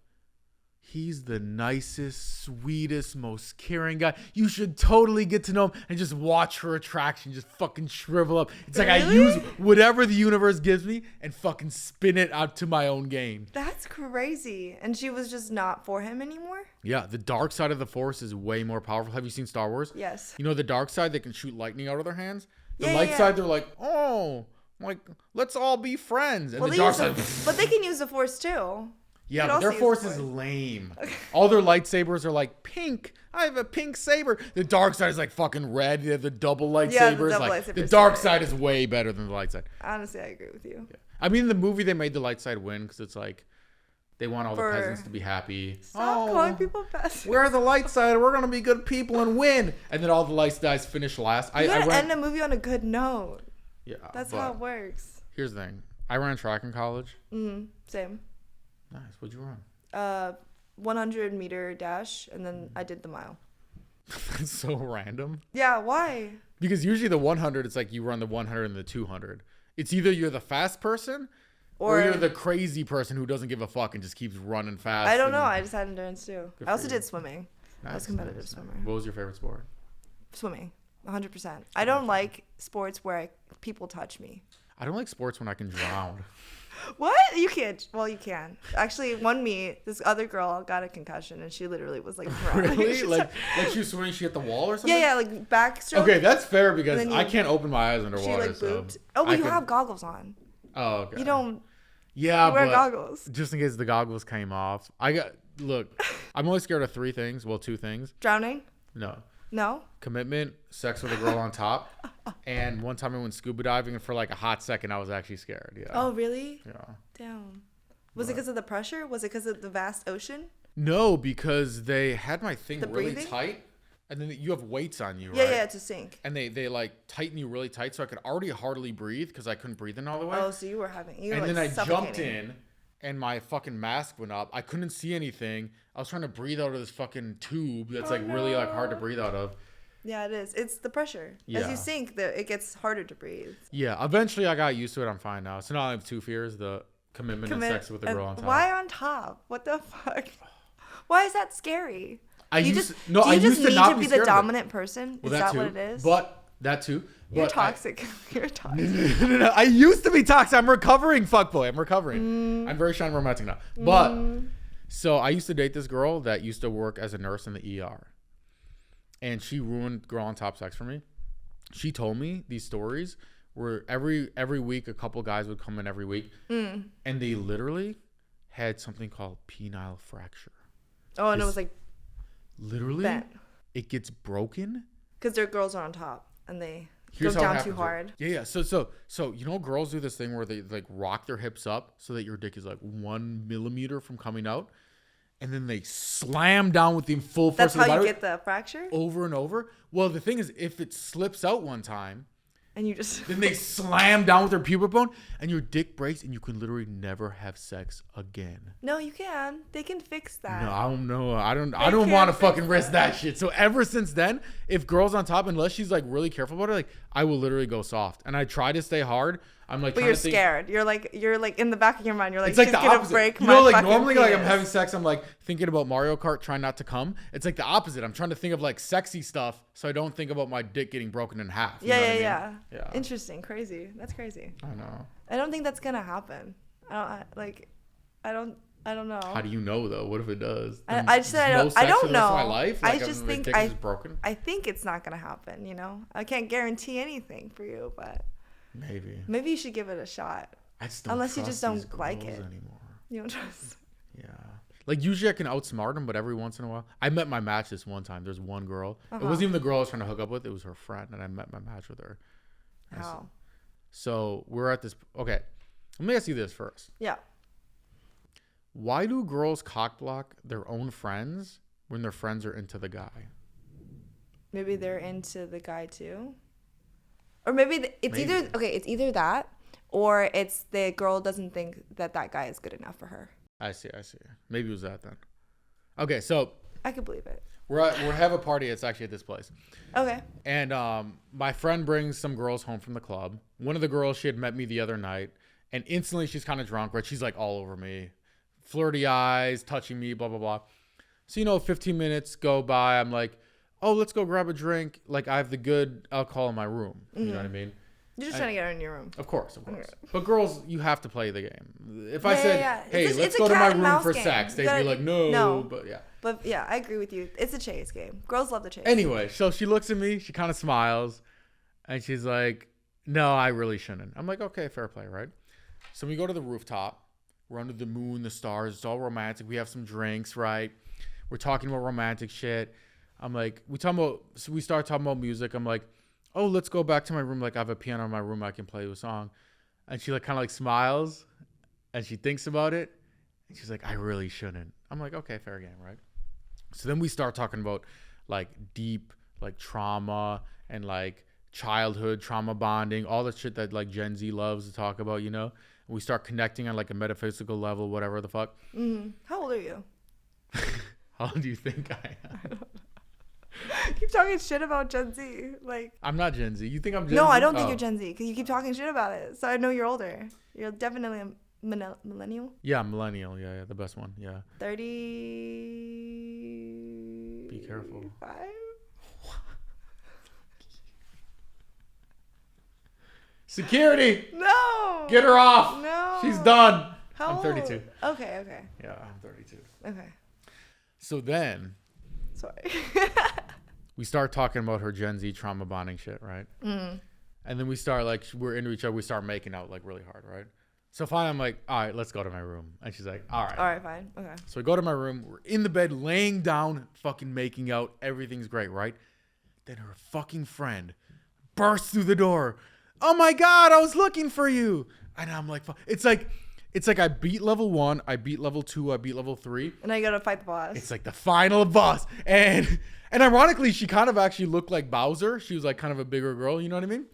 He's the nicest, sweetest, most caring guy. You should totally get to know him and just watch her attraction just fucking shrivel up. It's like I use whatever the universe gives me and fucking spin it out to my own gain. That's crazy. And she was just not for him anymore? Yeah, the dark side of the force is way more powerful. Have you seen Star Wars? Yes. You know the dark side, they can shoot lightning out of their hands? The Yeah, light yeah. side, they're like, oh, like, let's all be friends. And Well, the dark side... but they can use the force too. Yeah, could but their also use force the is force. lame. All their lightsabers are like pink. I have a pink saber. The dark side is like fucking red. They have the double lightsabers. Yeah, the double like, lightsabers the is dark right. side is way better than the light side. Honestly, I agree with you. Yeah. I mean, in the movie, they made the light side win because it's like they want all the For- peasants to be happy. Stop calling people peasants. We're the light side. We're going to be good people and win. And then all the light sides finish last. You gotta end a movie on a good note. Yeah, That's but how it works. Here's the thing. I ran track in college. Same. Nice. What'd you run? 100-meter dash, and then I did the mile. That's so random. Yeah, why? Because usually the 100, it's like you run the 100 and the 200. It's either you're the fast person or you're the crazy person who doesn't give a fuck and just keeps running fast. I don't know. I just had endurance too. Good I also for you. did swimming. Nice, I was a competitive nice. swimmer. What was your favorite sport? Swimming, 100%. I don't like sports where people touch me. I don't like sports when I can drown. What? You can't. Well, you can. Actually, one meet, this other girl got a concussion, and she literally was like drowning. Really? Like she was swimming, she hit the wall or something? Yeah, like backstroke. Okay, that's fair because And then I can't open my eyes underwater. She like so booped. Oh, well, I you could- have goggles on. Oh, okay. You don't. Yeah, You wear but goggles. just in case the goggles came off. Look, I'm only scared of three things. Well, two things. Drowning? No. No. Commitment, sex with a girl on top, and one time I went scuba diving, and for like a hot second, I was actually scared. Yeah. Oh, really? Yeah. Damn. Was it because of the pressure? Was it because of the vast ocean? No, because they had my thing The really breathing? tight, and then you have weights on you, Yeah, right? yeah, to sink. And they like tighten you really tight, so I could already hardly breathe because I couldn't breathe in all the way. Oh, so you were having. You were And like then I jumped suffocating. in, and my fucking mask went up. I couldn't see anything. I was trying to breathe out of this fucking tube that's like really like hard to breathe out of. Yeah, it is. It's the pressure. As Yeah. you sink, it gets harder to breathe. Yeah, eventually I got used to it. I'm fine now. So now I have two fears: the commitment and sex with a girl on top. Why on top? What the fuck? Why is that scary? I Do you used just no. I need used to not to be scared the of it. dominant person? Well, Is that too. what it is? But That too. You're But toxic. You're toxic. No. I used to be toxic. I'm recovering, fuckboy. I'm recovering. I'm very shy and romantic now. But so I used to date this girl that used to work as a nurse in the ER, and she ruined girl on top sex for me. She told me these stories where every week a couple guys would come in every week, and they literally had something called penile fracture. Oh, and it was like literally bent. It gets broken Because their girls are on top and they Here's go how it down too happens. hard. Yeah. So you know, girls do this thing where they like rock their hips up so that your dick is like 1 millimeter from coming out, and then they slam down with the full force. That's of the how you body get the fracture? over and over. Well, the thing is, if it slips out one time, And you just... then they slam down with their pubic bone, and your dick breaks, and you can literally never have sex again. No, you can. They can fix that. No, I don't know. I don't want to fucking risk that shit. So ever since then, if girl's on top, unless she's like really careful about it, like I will literally go soft. And I try to stay hard. I'm like, But you're scared. You're like in the back of your mind. You're like, it's like she's the gonna opposite. break You my know, like fucking normally, like I'm penis. having sex, I'm like thinking about Mario Kart, trying not to come. It's like the opposite. I'm trying to think of like sexy stuff, so I don't think about my dick getting broken in half. You know what I mean? Yeah. Interesting. Crazy. That's crazy. I know. I don't think that's gonna happen. I don't know. How do you know though? What if it does? I just said No I sex for don't the rest of know. my life? I Like, just my think dick is just broken? I think it's not gonna happen. You know, I can't guarantee anything for you, but maybe you should give it a shot. I just don't Unless you trust just don't these like girls it. anymore. You don't trust. Yeah. Like usually I can outsmart them, but every once in a while, I met my match this one time. There's one girl. It wasn't even the girl I was trying to hook up with. It was her friend, and I met my match with her. How? So we're at this. Okay, let me ask you this first. Yeah. Why do girls cock block their own friends when their friends are into the guy? Maybe they're into the guy too, or maybe it's either that, or it's the girl doesn't think that guy is good enough for her. I see. Maybe it was that then. Okay, so I could believe it. we're have a party. It's actually at this place. Okay. And my friend brings some girls home from the club. One of the girls, she had met me the other night, and instantly she's kind of drunk, right? She's like all over me, flirty eyes, touching me, blah blah blah. So 15 minutes go by. I'm like, oh, let's go grab a drink. Like I have the good alcohol in my room. You know what I mean? You're just trying to get her in your room. Of course. But girls, you have to play the game. If I Yeah, said, yeah. hey, It's let's a go to cat my and room mouse for game. sex, they'd You gotta- be like, no. no. But yeah. But yeah, I agree with you. It's a chase game. Girls love the chase. Anyway, so she looks at me, she kind of smiles, and she's like, no, I really shouldn't. I'm like, okay, fair play, right? So we go to the rooftop. We're under the moon, the stars. It's all romantic. We have some drinks, right? We're talking about romantic shit. I'm like, we start talking about music. I'm like, oh, let's go back to my room. Like I have a piano in my room. I can play you a song. And she like kind of like smiles, and she thinks about it. And she's like, I really shouldn't. I'm like, okay, fair game, right? So then we start talking about like deep like trauma and like childhood trauma bonding, all the shit that like Gen Z loves to talk about, And we start connecting on like a metaphysical level, whatever the fuck. How old are you? How old do you think I am? Keep talking shit about Gen Z. Like, I'm not Gen Z. You think I'm Gen Z? no, I don't think you're Gen Z because you keep talking shit about it. So I know you're older. You're definitely a millennial. Yeah, millennial. Yeah, the best one. Yeah. 30. Be careful. 5? Security. No. Get her off. No. She's done. How I'm 32. Old? Okay. Yeah, I'm 32. Okay. So then Sorry. we start talking about her Gen Z trauma bonding shit, right? And then we start like, we're into each other. We start making out like really hard, right? So finally I'm like, all right, let's go to my room. And she's like, all right. All right, fine. Okay. So we go to my room. We're in the bed, laying down, fucking making out. Everything's great, right? Then her fucking friend bursts through the door. Oh my God, I was looking for you. And I'm like, it's like I beat level 1, I beat level 2, I beat level 3. And now you gotta fight the boss. It's like the final boss. And ironically, she kind of actually looked like Bowser. She was like kind of a bigger girl, you know what I mean?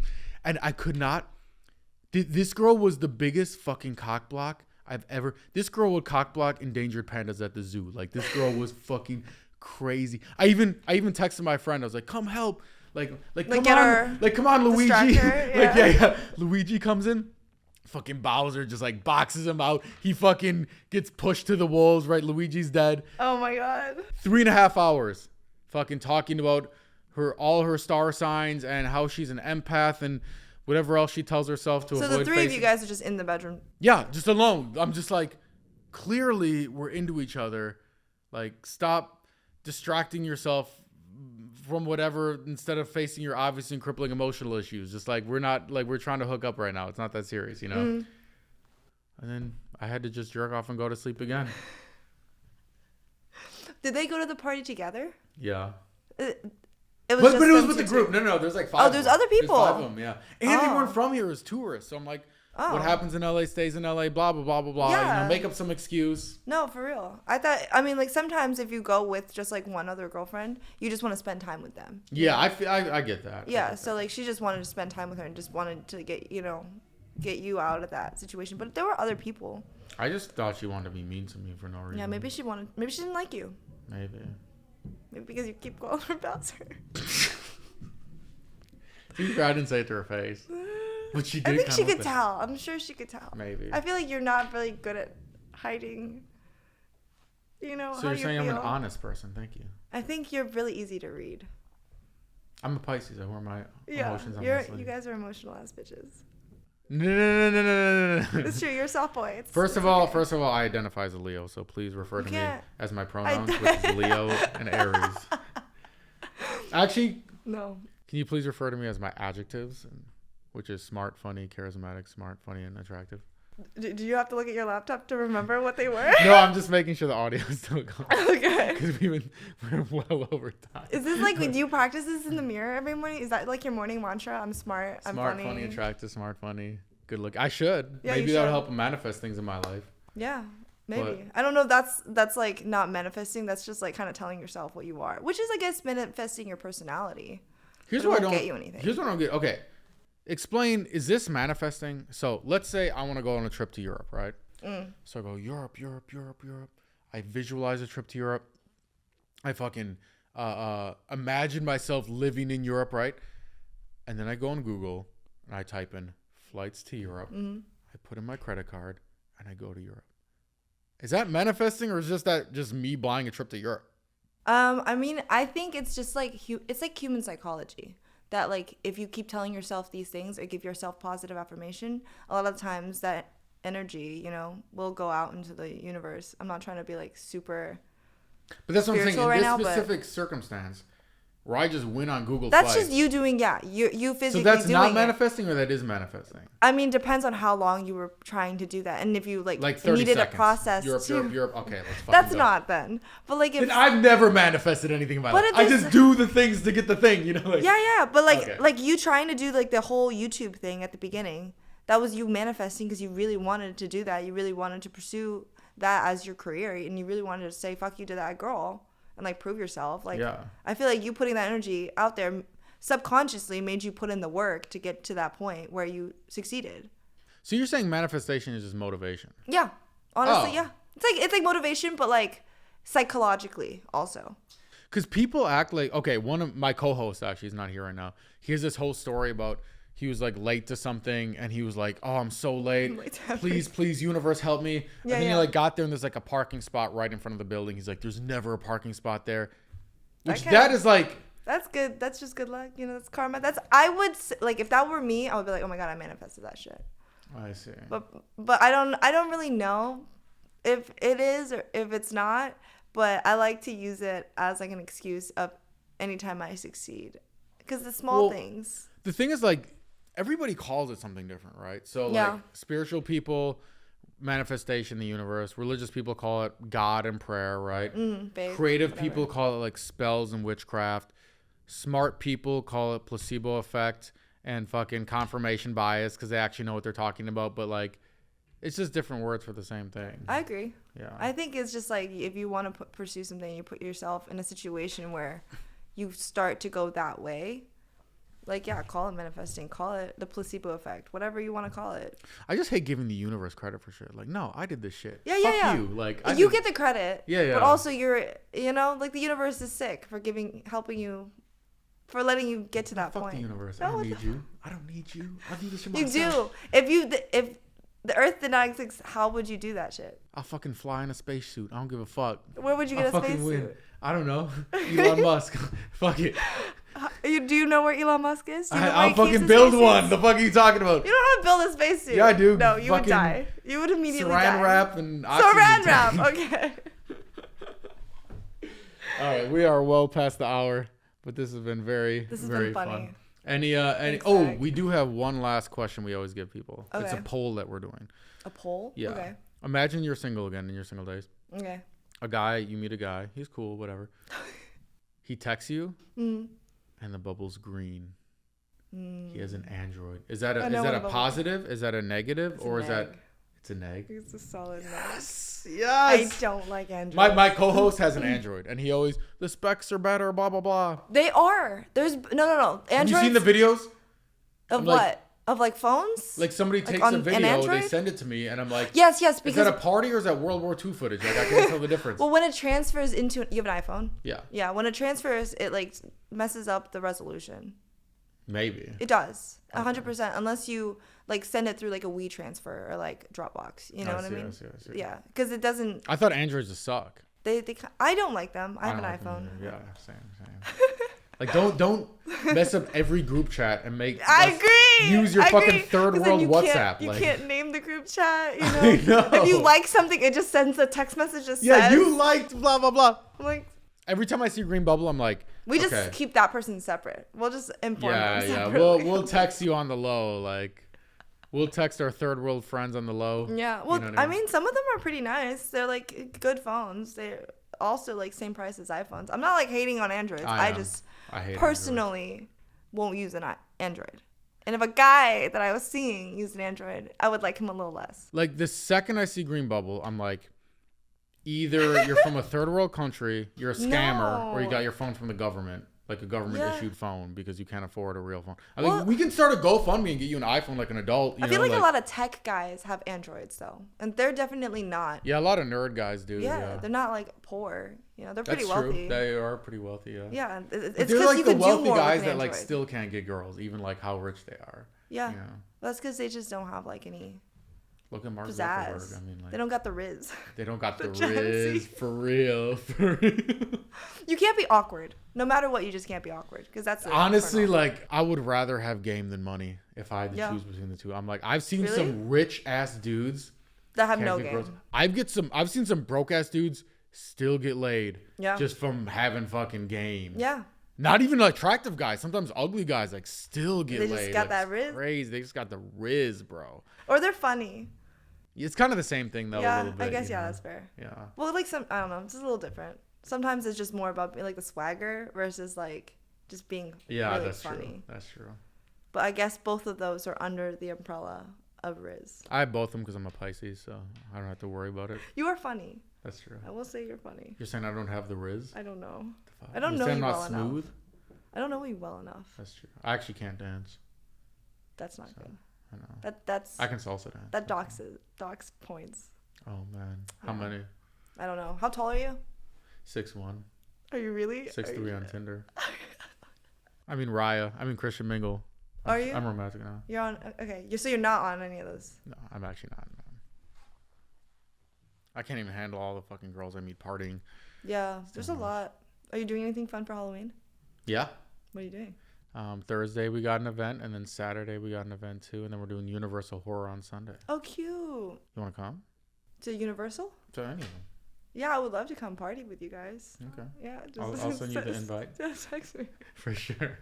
And I could not. This girl was the biggest fucking cock block I've ever. This girl would cock block endangered pandas at the zoo. Like this girl was fucking crazy. I even texted my friend. I was like, "Come help!" Like come on, Luigi. Yeah. Luigi comes in. Fucking Bowser just like boxes him out. He fucking gets pushed to the walls. Right, Luigi's dead. Oh my God. 3.5 hours, fucking talking about all her star signs and how she's an empath and whatever else she tells herself to avoid So the three facing. of you guys are just in the bedroom. Yeah, just alone. I'm just like, clearly we're into each other. Like, stop distracting yourself from whatever instead of facing your obvious and crippling emotional issues. Just like, we're trying to hook up right now. It's not that serious, you know? And then I had to just jerk off and go to sleep again. Did they go to the party together? Yeah. It was But just it was them with the two. group. No, there's like 5 Oh, there's of them. other people. There's 5 of them, yeah. And they Oh. weren't from here as tourists. So I'm like, what happens in LA stays in LA, blah, blah, blah, blah, blah. Yeah. You know, make up some excuse. No, for real. I mean, like, sometimes if you go with just, like, one other girlfriend, you just want to spend time with them. Yeah, I get that. Yeah, so, like, she just wanted to spend time with her and just wanted to get you out of that situation. But there were other people. I just thought she wanted to be mean to me for no reason. Yeah, maybe she didn't like you. Maybe. Maybe because you keep calling her Bowser. I didn't say it to her face. But she did. I think she kinda could tell. I'm sure she could tell. Maybe. I feel like you're not really good at hiding, So how you're you saying feel. I'm an honest person. Thank you. I think you're really easy to read. I'm a Pisces. I wear my emotions on my sleeve. You guys are emotional ass bitches. No. It's true. You're a soft boy. First of all, I identify as a Leo, so please refer to me can't. as my pronouns, which is Leo and Aries. Actually, No. can you please refer to me as my adjectives, which is smart, funny, charismatic, smart, funny, and attractive? Do you have to look at your laptop to remember what they were? No, I'm just making sure the audio is still going. Okay. Because we're well over time. Is this like, do you practice this in the mirror every morning? Is that like your morning mantra? I'm smart. I'm Smart, funny. attractive, smart, funny, good look. I should. Yeah, Maybe you that'll should. help manifest things in my life. Yeah, maybe. But- I don't know if that's like not manifesting. That's just like kind of telling yourself what you are, which is, I guess, manifesting your personality. Here's But it what I won't don't get you anything. Here's what I don't get. Okay. Explain, is this manifesting? So let's say I want to go on a trip to Europe, right? So I go Europe. I visualize a trip to Europe. I fucking imagine myself living in Europe, right? And then I go on Google and I type in flights to Europe. I put in my credit card and I go to Europe. Is that manifesting, or is just me buying a trip to Europe? I mean, I think it's just like it's like human psychology. That, like, if you keep telling yourself these things or give yourself positive affirmation, a lot of times that energy, will go out into the universe. I'm not trying to be like super. But that's what I'm saying. spiritual In right this now, but- specific circumstance, where I just went on Google That's Flights. just you doing, you physically So that's doing not it. manifesting, or that is manifesting? I mean, depends on how long you were trying to do that, and if you like 30 needed seconds. a process. Europe. Okay, let's fucking That's go. not then. But like if Then I've never manifested anything in my But life. it I is- just do the things to get the thing, Like, yeah, but like Okay. like you trying to do like the whole YouTube thing at the beginning, that was you manifesting because you really wanted to do that. You really wanted to pursue that as your career, and you really wanted to say fuck you to that girl and like prove yourself. Like, Yeah. I feel like you putting that energy out there subconsciously made you put in the work to get to that point where you succeeded. So you're saying manifestation is just motivation? Yeah, honestly, Oh. yeah. It's like motivation, but like psychologically also. Because people act like, okay, one of my co-hosts, actually, is not here right now. He has this whole story about he was like late to something, and he was like, oh, I'm so late. I'm late to Please, universe, help me. And then he yeah. like got there, and there's like a parking spot right in front of the building. He's like, there's never a parking spot there. Which Okay. that is like, That's good. That's just good luck. That's karma. I would like, if that were me, I would be like, oh my God, I manifested that shit. I see. But I don't really know if it is or if it's not, but I like to use it as like an excuse of anytime I succeed. Because the small things. The thing is, like, everybody calls it something different, right? So Yeah. like spiritual people, manifestation, the universe. Religious people call it God and prayer, right? Babe, Creative whatever. people call it like spells and witchcraft. Smart people call it placebo effect and fucking confirmation bias because they actually know what they're talking about. But like, it's just different words for the same thing. I agree. Yeah. I think it's just like if you want to pursue something, you put yourself in a situation where you start to go that way. Like, yeah, call it manifesting, call it the placebo effect, whatever you want to call it. I just hate giving the universe credit for shit. Like, no, I did this shit. Yeah, Fuck yeah, yeah. you. Like, You get the credit. Yeah. But also you're, like the universe is sick for helping you, for letting you get to that Fuck point. the universe. No, I don't what need the- you. I don't need you. I'll do this for You myself. do. If the Earth did not exist, how would you do that shit? I'll fucking fly in a spacesuit. I don't give a fuck. Where would you get I'll a fucking spacesuit? win. I don't know. Elon Musk. Fuck it. Do you know where Elon Musk is? Do you know where I'll he keeps fucking his build spacesuits? one. The fuck are you talking about? You don't know how to build a spacesuit. Yeah, I do. No, you would Fucking die. You would immediately Saran die. wrap and oxygen Saran tank. wrap. Okay. All right, we are well past the hour, but this has been very funny. fun. Any Thanks, oh, Zach. we do have one last question we always give people. It's a Okay. poll that we're doing. A poll? Yeah. Okay. Imagine you're single again in your single days. Okay. You meet a guy, he's cool, whatever. He texts you and the bubble's green. He has an Android. Is that a positive? Is that a negative? It's or a is neg. that it's a neg? It's a solid Yes. I don't like Android. My co-host has an Android and he always the specs are better, blah blah blah. They are. There's no. Android. Have you seen the videos? Of I'm what? like- Of like phones? Like somebody Like takes on a an video, they Android? send it to me, and I'm like, Yes, is because that a party or is that World War II footage? Like I can't tell the difference. well, when it transfers into you have an iPhone. Yeah, Yeah, when it transfers, it like messes up the resolution. maybe. It does 100% unless you like send it through like a WeTransfer or like Dropbox. You know what I mean? I see. Yeah, because it doesn't. I thought Androids would suck. I don't like them. I have an don't like them iPhone. either. Yeah, same. Like don't mess up every group chat and make. I agree. Use your I fucking agree. third 'Cause then world you WhatsApp. You like, can't name the group chat. You know? I know. If you like something, it just sends a text message. Just yeah, says. you liked blah blah blah. I'm like, Every time I see green bubble, I'm like, we just okay. keep that person separate. We'll just inform them Yeah. separately. We'll text you on the low. Like, we'll text our third world friends on the low. Yeah. Well, You know what I mean, some of them are pretty nice. They're like good phones. They're also like same price as iPhones. I'm not like hating on Androids. I just hate personally won't use an Android. And if a guy that I was seeing used an Android, I would like him a little less. Like the second I see green bubble, I'm like, either you're from a third world country, you're a scammer, or you got your phone from the government, like a government issued phone because you can't afford a real phone. I think we can start a GoFundMe and get you an iPhone like an adult. I feel like a lot of tech guys have Androids though, and they're definitely not. Yeah, a lot of nerd guys do. Yeah, they're not like poor. You know, they're pretty That's wealthy. true. They are pretty wealthy. Yeah. Yeah, But it's they're because like you the could do wealthy more guys with an that like Android. still can't get girls, even like how rich they are. Yeah, You know? that's because they just don't have like any Look at Mark pizzazz. Zuckerberg. I mean, like They don't got the riz. they don't got the Gen Z. riz for real. For real. You can't be awkward. No matter what, you just can't be awkward because that's the Honestly, turn off. like I would rather have game than money if I had to choose between the two. I'm like, I've seen Really? some rich ass dudes that have can't no get game. girls. I've seen some broke ass dudes still get laid. Yeah. Just from having fucking game. Yeah. Not even attractive guys. Sometimes ugly guys like still get They laid. just got Like, that riz? Crazy. They just got the riz, bro. Or they're funny. It's kind of the same thing though. A Yeah, little bit, I guess you know? that's fair. Yeah. Well, like I don't know, it's just a little different. Sometimes it's just more about like the swagger versus like just being really that's funny. true. That's true. But I guess both of those are under the umbrella of Riz. I have both of them because I'm a Pisces, so I don't have to worry about it. You are funny. That's true. I will say you're funny. You're saying I don't have the riz? I don't know. Fuck. I don't You know say you I'm well not enough. smooth? I don't know you well enough. That's true. I actually can't dance. That's not good. I know. That's I can salsa dance. that docks points. Oh man, how Yeah. many? I don't know. How tall are you? 6'1", Are you really? 6'3" on Tinder. I mean Christian Mingle. Are you? I'm romantic now. You're on. Okay. So you're not on any of those. No, I'm actually not. No. I can't even handle all the fucking girls I meet partying. Yeah. There's a lot. Are you doing anything fun for Halloween? Yeah. What are you doing? Thursday we got an event, and then Saturday we got an event too, and then we're doing Universal Horror on Sunday. Oh, cute. You want to come? To Universal? To any of them. Yeah, I would love to come party with you guys. Okay. Yeah. I'll send you the invite. Just text me. For sure.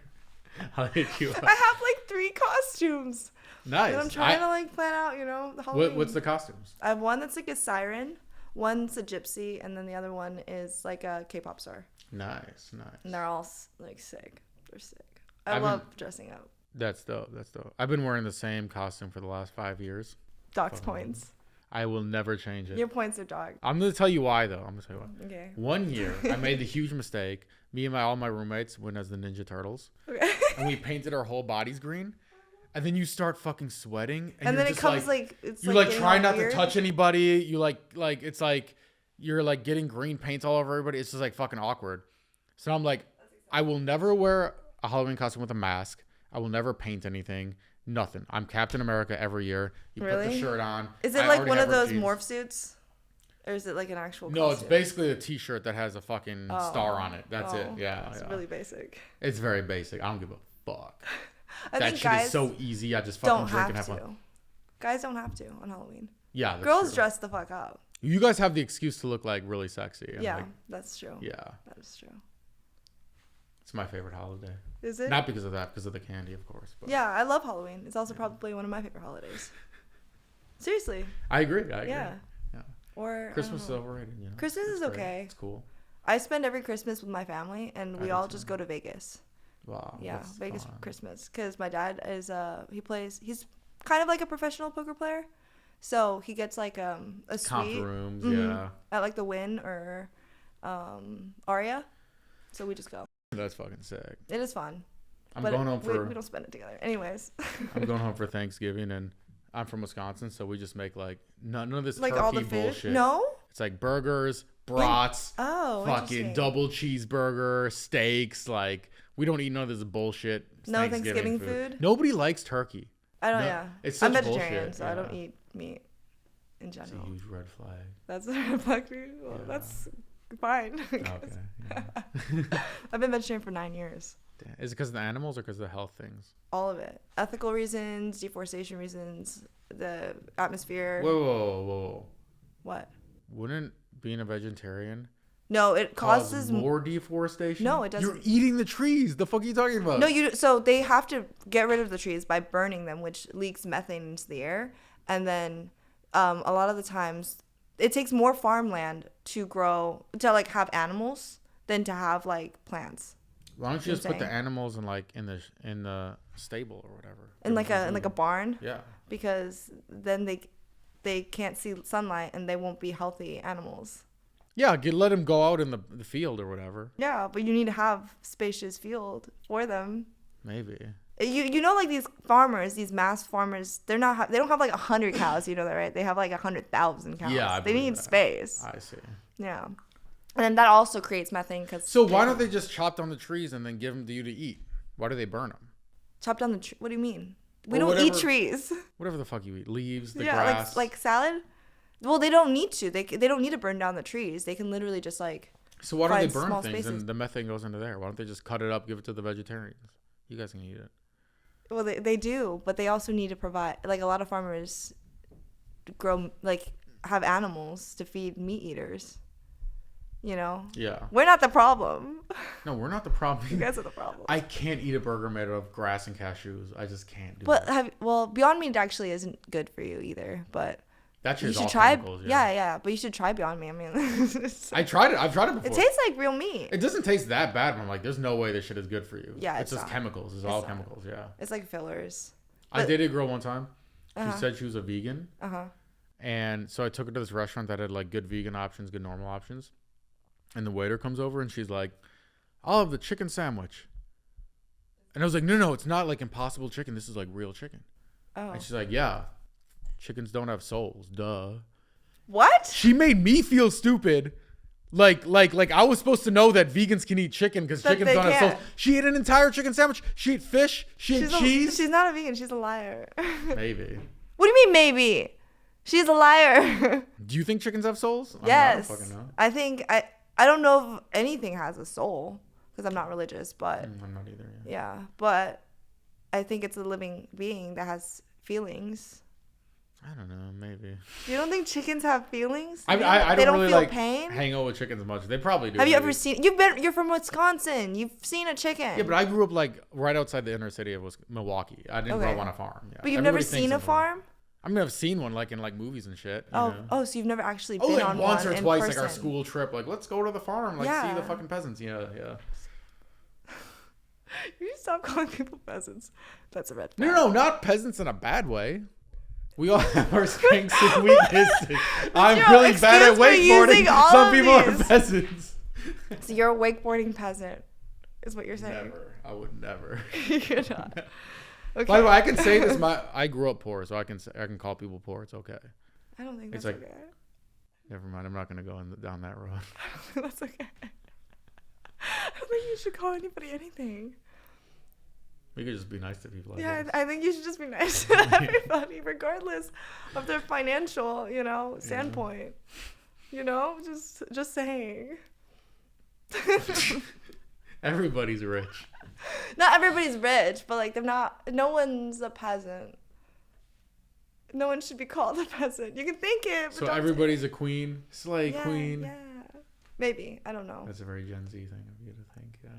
I'll hit you up. I have like 3 costumes. Nice. And I'm trying to like plan out, the Halloween. What's the costumes? I have one that's like a siren, one's a gypsy, and then the other one is like a K-pop star. Nice. And they're all like sick. They're sick. I love dressing up. That's dope. I've been wearing the same costume for the last 5 years. Doc's points. I will never change it. Your points are dog. I'm going to tell you why, though. Okay. One year, I made the huge mistake. Me and all my roommates went as the Ninja Turtles. Okay. And we painted our whole bodies green. And then you start fucking sweating. And then it comes it's you like try not to touch anybody. You like it's like you're like getting green paint all over everybody. It's just like fucking awkward. So I'm like, I will never wear a Halloween costume with a mask. I will never paint anything. Nothing. I'm Captain America every year. You put the shirt on. Is it I like already one have of those jeans. morph suits? Or is it like an actual No, costume? it's basically a T-shirt that has a fucking star on it. That's it. Yeah, It's yeah. really basic. It's very basic. I don't give a fuck. I That think shit guys is so easy. I just fucking drink and have to. fun. Guys don't have to on Halloween. Yeah, that's Girls true. dress the fuck up. You guys have the excuse to look like really sexy. And Yeah, like, that's true. yeah, That is true. it's my favorite holiday. Is it? Not because of that, because of the candy, of course. But Yeah, I love Halloween. It's also probably one of my favorite holidays. Seriously. I agree. I agree. Yeah. Yeah. Or Christmas is overrated. You know? Christmas is great. okay. It's cool. I spend every Christmas with my family, and we do all too. just go to Vegas. Wow. Yeah, that's Vegas fun. for Christmas. Because my dad is he's kind of like a professional poker player, so he gets like a Conf suite rooms. mhm, Yeah. at like the Wynn or Aria. So we just go. That's fucking sick. It is fun. I'm but going home for. we don't spend it together. Anyways. I'm going home for Thanksgiving, and I'm from Wisconsin, so we just make like none of this like turkey all the food. bullshit. No. It's like burgers, brats, Oh. fucking interesting. double cheeseburger, steaks. Like we don't eat none of this bullshit. It's No Thanksgiving food? Nobody likes turkey. I don't. No, Yeah. it's I'm such vegetarian, bullshit, so I don't yeah. eat meat in It's a general. huge red flag. That's a red flag for you? Well, Yeah. that's fine. Okay. Yeah. I've been vegetarian for 9 years. Damn. Is it because of the animals or because of the health things? All of it. Ethical reasons, deforestation reasons, the atmosphere. Whoa. What? Wouldn't being a vegetarian No, it cause causes more deforestation? No, it doesn't. You're eating the trees. The fuck are you talking about? No, so they have to get rid of the trees by burning them, which leaks methane into the air. And then a lot of the times it takes more farmland to like have animals than to have like plants. Why don't you just put the saying? animals in like in the stable or whatever? In like a barn. Yeah. Because then they can't see sunlight and they won't be healthy animals. Yeah, let them go out in the field or whatever. Yeah, but you need to have spacious field for them. Maybe. You know, like these farmers, these mass farmers, they don't have like 100 cows. You know that, right? They have like 100,000 cows. Yeah, I they believe need that. space. I see. Yeah, and then that also creates methane because. So why don't they just chop down the trees and then give them to you to eat? Why do they burn them? chop down the tree? What do you mean? We Or don't eat whatever- trees. Whatever the fuck you eat, leaves, the Yeah, grass. like salad. Well, they don't need to. They don't need to burn down the trees. They can literally just like. So why don't they find burn small things spaces. and the methane goes into there? Why don't they just cut it up, give it to the vegetarians? You guys can eat it. Well, they do, but they also need to provide. Like a lot of farmers grow have animals to feed meat eaters. You know. Yeah. We're not the problem. No, we're not the problem. You guys are the problem. I can't eat a burger made of grass and cashews. I just can't do But it. Beyond Meat actually isn't good for you either. But That you shit's should all try. chemicals, Yeah. But you should try Beyond Meat. I mean, I tried it. I've tried it before. it tastes like real meat. It doesn't taste that bad. But I'm like, there's no way this shit is good for you. Yeah, it's it's just not. chemicals. It's all chemicals. Yeah. It's like fillers. I But- dated a girl one time. She Uh-huh. said she was a vegan. Uh-huh. And so I took her to this restaurant that had like good vegan options, good normal options. And the waiter comes over and she's like, I'll have the chicken sandwich. And I was like, no, it's not like Impossible Chicken. This is like real chicken. Oh. And she's like, yeah, chickens don't have souls. Duh. What? She made me feel stupid. Like I was supposed to know that vegans can eat chicken because But chickens they don't have souls. can't. She ate an entire chicken sandwich. She ate fish. She ate cheese. She's not a vegan. She's a liar. Maybe. What do you mean maybe? She's a liar. Do you think chickens have souls? Yes. I don't fucking know. I think I don't know if anything has a soul because I'm not religious, but I'm not either. Yeah. yeah, but I think it's a living being that has feelings. I don't know. Maybe. You don't think chickens have feelings? I They don't really feel like pain? hang out with chickens much. They probably do. Have you maybe. ever seen? You're from Wisconsin. You've seen a chicken. Yeah, but I grew up like right outside the inner city of Milwaukee. I didn't grow up on a farm. Yeah. But you've never Everybody seen thinks a I'm farm? I mean, I've seen one like in like movies and shit. You know? So you've never actually Oh, been like on once one or in twice, person. like our school trip. Like, let's go to the farm, like see Yeah. the fucking peasants. Yeah. You stop calling people peasants. That's a red flag. No, not peasants in a bad way. We all have our strengths and weaknesses. I'm your really bad at excuse for wakeboarding. using all Some of people are these. peasants. So you're a wakeboarding peasant, is what you're saying. Never. I would never. You're not. Okay. By the way, I can say this. I grew up poor, so I can call people poor. It's okay. I don't think It's that's like- okay. Never mind. I'm not gonna go down that road. That's okay. I don't think you should call anybody anything. We could just be nice to people. Yeah, guess. I think you should just be nice to everybody, regardless of their financial, standpoint. You know, just saying. Everybody's rich. Not everybody's rich, but like they're not. No one's a peasant. No one should be called a peasant. You can think it. But So everybody's a queen, slay queen. Yeah, maybe. I don't know. That's a very Gen Z thing of you to think. Yeah.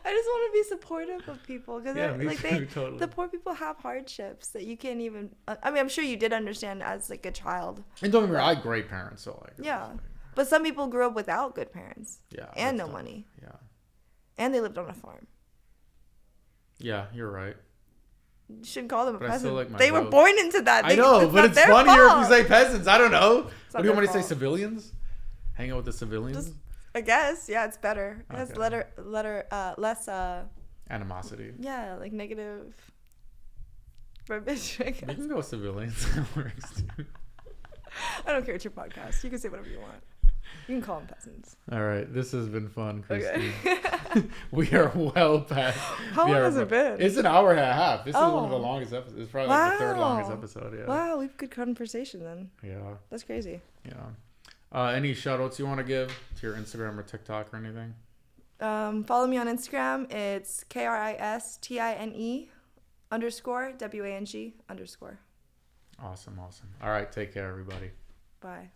I just want to be supportive of people because like totally. the poor people have hardships that you can't even. I mean, I'm sure you did understand as like a child. And don't get me wrong, I had great parents, so like. Yeah, but some people grew up without good parents. Yeah. And no money. Yeah. And they lived on a farm. Yeah, you're right. You shouldn't call them a But I still peasant. like my They were joke. born into that. I know, but it's funnier if you say peasants. I don't know. What do you want me to say? Civilians? Hang out with the civilians? I guess, yeah, it's better. It has Okay. less Animosity. yeah, like negative verbiage, I You guess. can go with civilians. That works too. I don't care. It's your podcast. You can say whatever you want. You can call them peasants. All right, this has been fun, Kristine. Okay. We are well past. How long has it been? It's an hour and a half. This is one of the Oh. longest episodes. It's probably like the third longest episode. Yeah. Wow, we have good conversation then. Yeah. That's crazy. Yeah. Any shout outs you want to give to your Instagram or TikTok or anything? Follow me on Instagram. It's KRISTINE _ WANG _. Awesome. All right. Take care, everybody. Bye.